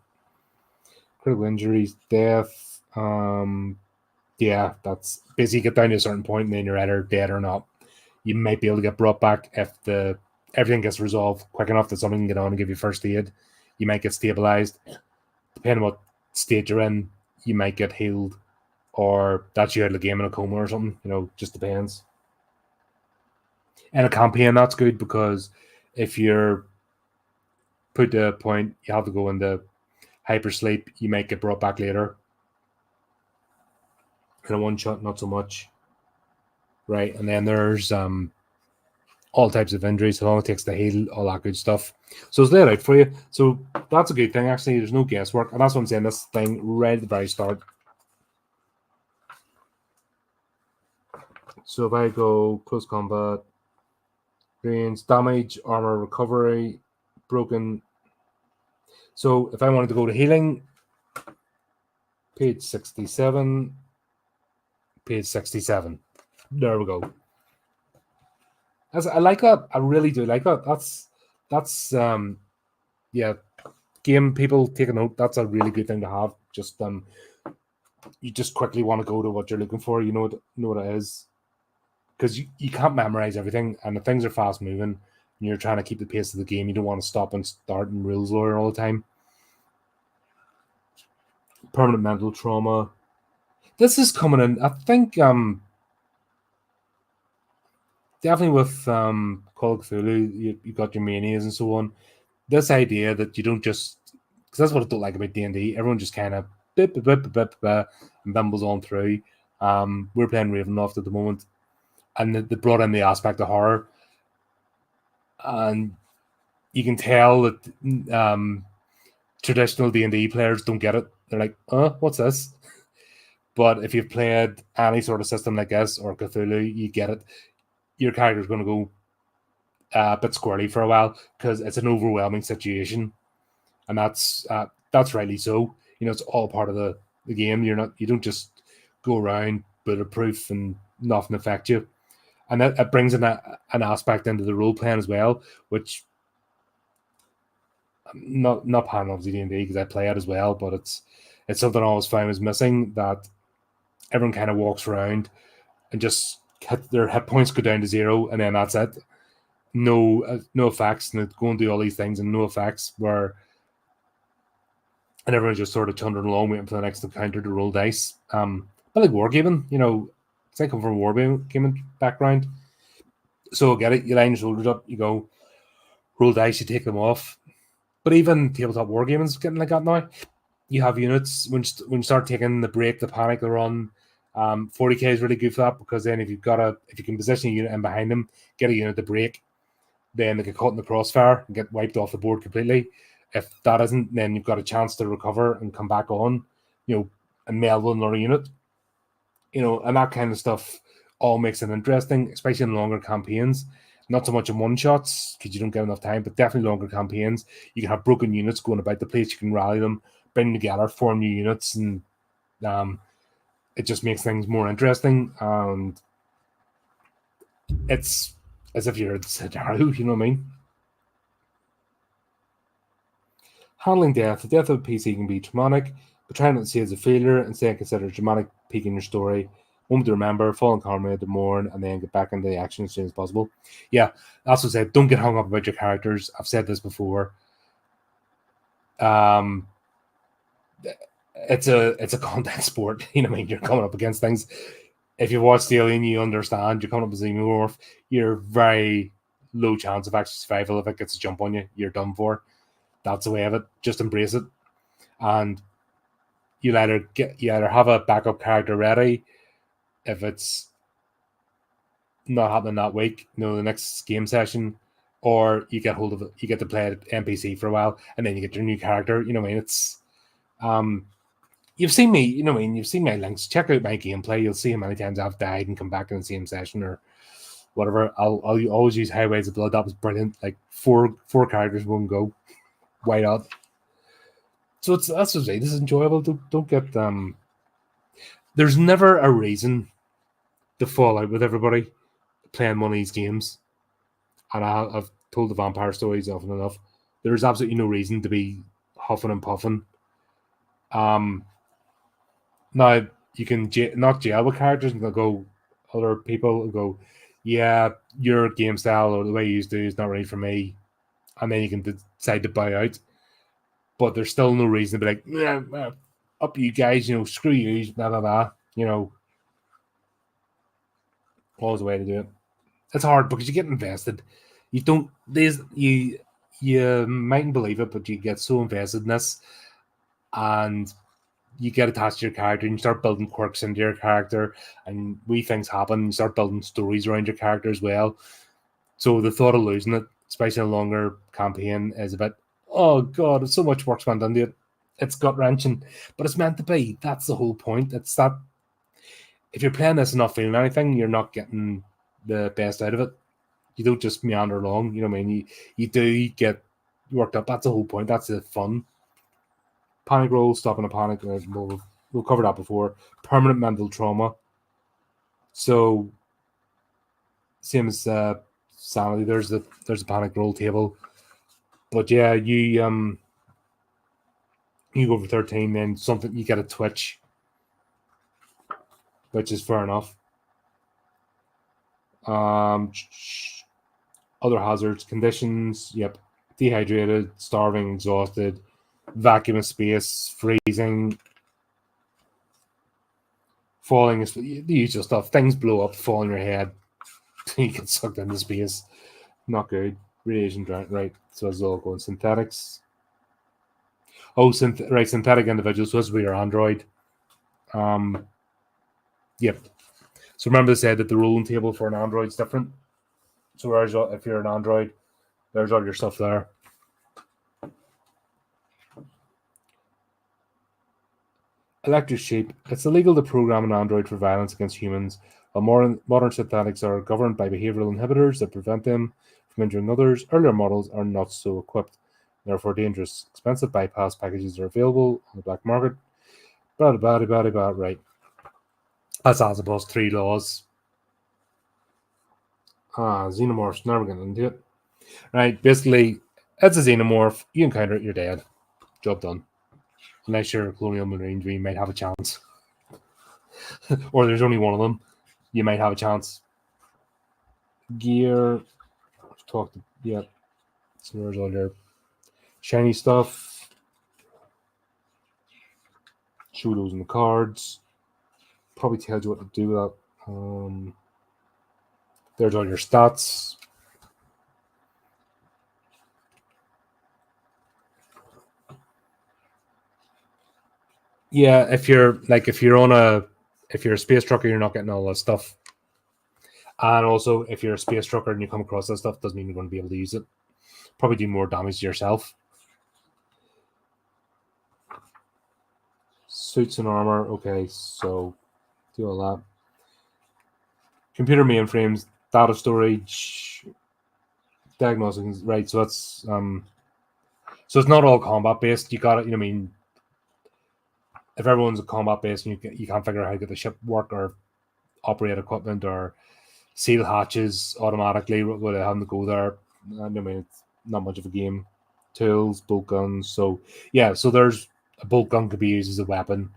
Critical injuries, death. Yeah, that's basically you get down to a certain point and then you're either dead or not. You might be able to get brought back if everything gets resolved quick enough that someone can get on and give you first aid. You might get stabilized. Depending on what state you're in, you might get healed, or that's you out of the game in a coma or something. Just depends. And a campaign, that's good, because if you're put to a point you have to go into hypersleep, you might get brought back later. In a one shot, not so much. Right, and then there's all types of injuries. How long it takes to heal, all that good stuff. So it's laid out for you. So that's a good thing, actually. There's no guesswork. And that's what I'm saying, this thing right at the very start. So if I go close combat, range, damage, armor, recovery, broken. So if I wanted to go to healing, page 67, page 67. There we go. I like that. I really do like that. That's yeah. Game people, take a note. That's a really good thing to have. Just you just quickly want to go to what you're looking for. You know what it is, because you can't memorize everything, and the things are fast moving. And you're trying to keep the pace of the game. You don't want to stop and start and rules lawyer all the time. Permanent mental trauma. This is coming in. I think definitely with Call of Cthulhu, you got your manias and so on. This idea that you don't just, because that's what I don't like about D&D. Everyone just kind of and bimbles on through. We're playing Ravenloft at the moment, and they brought in the aspect of horror, and you can tell that traditional D&D players don't get it. They're like, what's this? But if you've played any sort of system like this or Cthulhu, you get it. Your character's going to go a bit squirrely for a while because it's an overwhelming situation, and that's rightly so. It's all part of the game. You don't just go around bulletproof and nothing affect you, and that brings in an aspect into the role playing as well, which not pan obviously D&D because I play it as well, but it's something I always found was missing, that everyone kind of walks around and just their hit points go down to 0, and then that's it. No effects, and go and do all these things and no effects, and everyone's just sort of chundering along waiting for the next encounter to roll dice. I like wargaming, because I come from a wargaming background, so get it. You line your shoulders up, you go roll dice, you take them off. But even tabletop wargaming is getting like that now. You have units when you start taking the break, the panic, the run. 40k is really good for that, because then if you can position a unit in behind them, get a unit to break, then they get caught in the crossfire and get wiped off the board completely. If that isn't, then you've got a chance to recover and come back on, and mail one another unit, and that kind of stuff all makes it interesting, especially in longer campaigns. Not so much in one shots because you don't get enough time, but definitely longer campaigns. You can have broken units going about the place. You can rally them, bring them together, form new units, and it just makes things more interesting. And it's as if you're at the scenario, you know what I mean? Handling death. The death of a PC can be traumatic, but try not to see it as a failure. Instead, consider a dramatic peak in your story. Moment to remember, fall in karma, to mourn, and then get back into the action as soon as possible. Yeah, that's what I said. Don't get hung up about your characters. I've said this before. It's a contact sport. You know what I mean? You're coming up against things. If you've watched Alien, you understand. You're coming up as a xenomorph. You're very low chance of actual survival. If it gets a jump on you, you're done for. That's the way of it. Just embrace it, and you either have a backup character ready if it's not happening that week, the next game session, or you get hold of it, you get to play it NPC for a while, and then you get your new character. You know what I mean? It's you've seen me, you've seen my links. Check out my gameplay. You'll see how many times I've died and come back in the same session or whatever. I'll always use Highways of Blood. That was brilliant. Like four characters, one go, white out. So that's what I say. This is enjoyable. Don't get there's never a reason to fall out with everybody playing one of these games, and I've told the vampire stories often enough. There's absolutely no reason to be huffing and puffing. Now you can not jail with characters, and they'll go other people and go, yeah, your game style or the way you do is not right for me, and then you can decide to buy out. But there's still no reason to be like, yeah, up you guys, screw you, blah blah blah. Always a way to do it. It's hard because you get invested. You don't. You mightn't believe it, but you get so invested in this, and you get attached to your character, and you start building quirks into your character, and wee things happen. You start building stories around your character as well. So the thought of losing it, especially in a longer campaign, is a bit, oh god, so much work's went into it. It's gut wrenching, but it's meant to be. That's the whole point. It's that if you're playing this and not feeling anything, you're not getting the best out of it. You don't just meander along. You know what I mean? You do get worked up. That's the whole point. That's the fun. Panic roll, stopping a panic. We'll cover that before. Permanent mental trauma. So same as sanity. There's a panic roll table. But yeah, you go for 13, then something you get a twitch, which is fair enough. Other hazards, conditions, yep. Dehydrated, starving, exhausted, vacuum of space, freezing, falling, the usual stuff. Things blow up, fall on your head, you get sucked into space. Not good. Radiation, right? So it's all going synthetics. Oh, synthetic individuals. So this will be your Android. Yep. So remember, they said that the ruling table for an Android is different. So if you're an Android, there's all your stuff there. Electric Sheep. It's illegal to program an android for violence against humans, while modern synthetics are governed by behavioral inhibitors that prevent them from injuring others. Earlier models are not so equipped, therefore dangerous. Expensive bypass packages are available on the black market. Right. That's as opposed to 3 laws. Xenomorphs, never getting into it. Right, basically, it's a xenomorph. You encounter it, you're dead. Job done. Unless you're a colonial marine, you might have a chance. Or there's only one of them, you might have a chance. Gear. Talked. Yeah. So there's all your shiny stuff. Show those in the cards. Probably tells you what to do with that. There's all your stats. Yeah, if you're a space trucker, you're not getting all that stuff. And also, if you're a space trucker and you come across that stuff, doesn't mean you're going to be able to use it. Probably do more damage to yourself. Suits and armor. Okay, so do all that. Computer mainframes, data storage, diagnosing. Right, so that's so it's not all combat based. You got it. You know, I mean, if everyone's combat based and you can't figure out how to get the ship work or operate equipment or seal hatches automatically without having to go there, I mean, it's not much of a game. Tools, bolt guns. So yeah, so there's a bolt gun can be used as a weapon.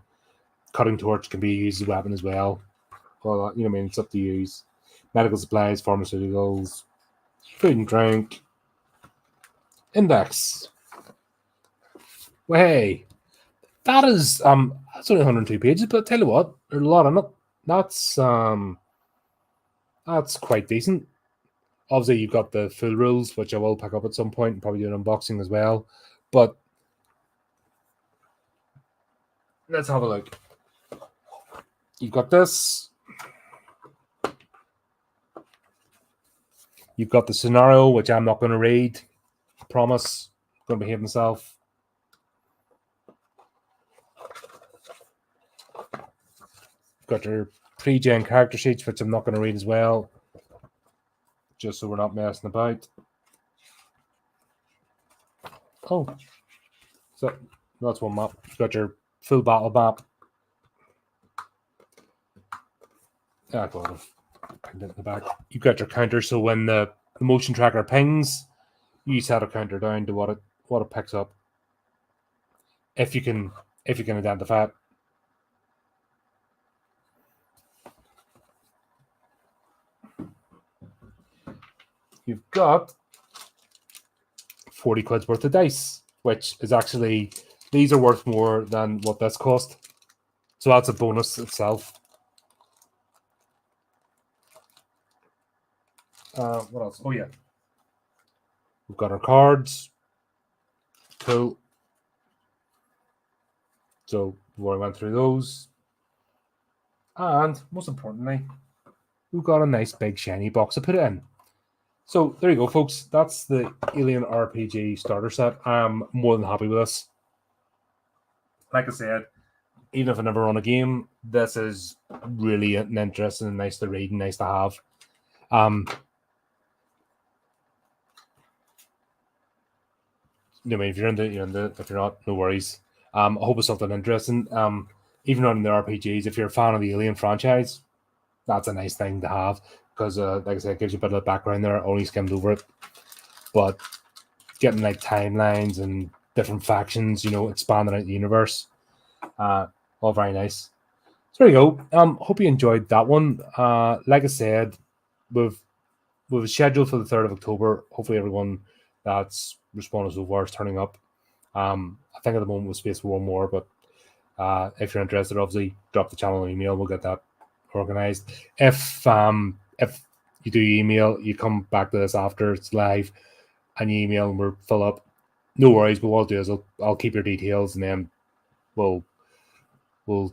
Cutting torch can be used as a weapon as well. Well, you know, I mean, it's up to use. Medical supplies, pharmaceuticals, food and drink. Index. Well, hey, that's only 102 pages, but tell you what, there's a lot on it. That's quite decent. Obviously, you've got the full rules, which I will pick up at some point and probably do an unboxing as well. But let's have a look. You've got this. You've got the scenario, which I'm not going to read. Promise. I'm going to behave myself. You've got your pre-gen character sheets, which I'm not going to read as well. Just so we're not messing about. Oh. So that's one map. You've got your full battle map. God. In the back. You've got your counter, so when the motion tracker pings, you set a counter down to what it picks up. If you can identify it. You've got 40 quid's worth of dice, which is actually, these are worth more than what this cost. So that's a bonus itself. What else? Oh, yeah. We've got our cards. Cool. So before I went through those. And most importantly, we've got a nice big shiny box to put it in. So there you go, folks. That's the Alien RPG starter set. I'm more than happy with this. Like I said, even if I never run a game, this is really an interesting and nice to read and nice to have. I mean, if you're in the, if you're not, no worries. I hope it's something interesting. Even on the RPGs, if you're a fan of the Alien franchise, that's a nice thing to have because, like I said, it gives you a bit of background there. I only skimmed over it, but getting like timelines and different factions, you know, expanding out the universe, all very nice. So there you go. Hope you enjoyed that one. Like I said, we've scheduled for the 3rd of October. Hopefully, everyone that's responded so far is turning up. I think at the moment we're space for one more, but if you're interested, obviously drop the channel an email. We'll get that organized. If you do email, you come back to this after it's live, and you email and we're full up, no worries. But what I'll do is I'll keep your details, and then we'll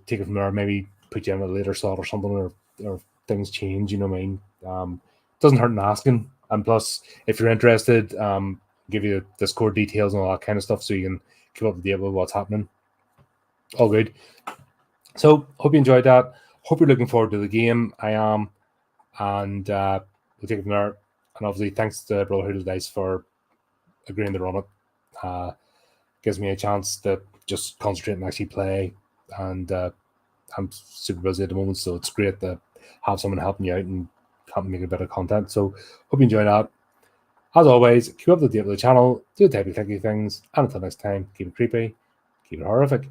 take it from there. Maybe put you in a later slot or something, or things change. You know what I mean? Doesn't hurt in asking. And plus, if you're interested, give you Discord details and all that kind of stuff, so you can keep up to date with what's happening. All good. So hope you enjoyed that. Hope you're looking forward to the game. I am, and we'll take it from there. And obviously, thanks to Brotherhood of Dice for agreeing to run it. Gives me a chance to just concentrate and actually play. And I'm super busy at the moment, so it's great to have someone helping you out and helping make a bit of content. So hope you enjoy that. As always, keep up to date with the channel, do the type of clicky things, and until next time, keep it creepy, keep it horrific.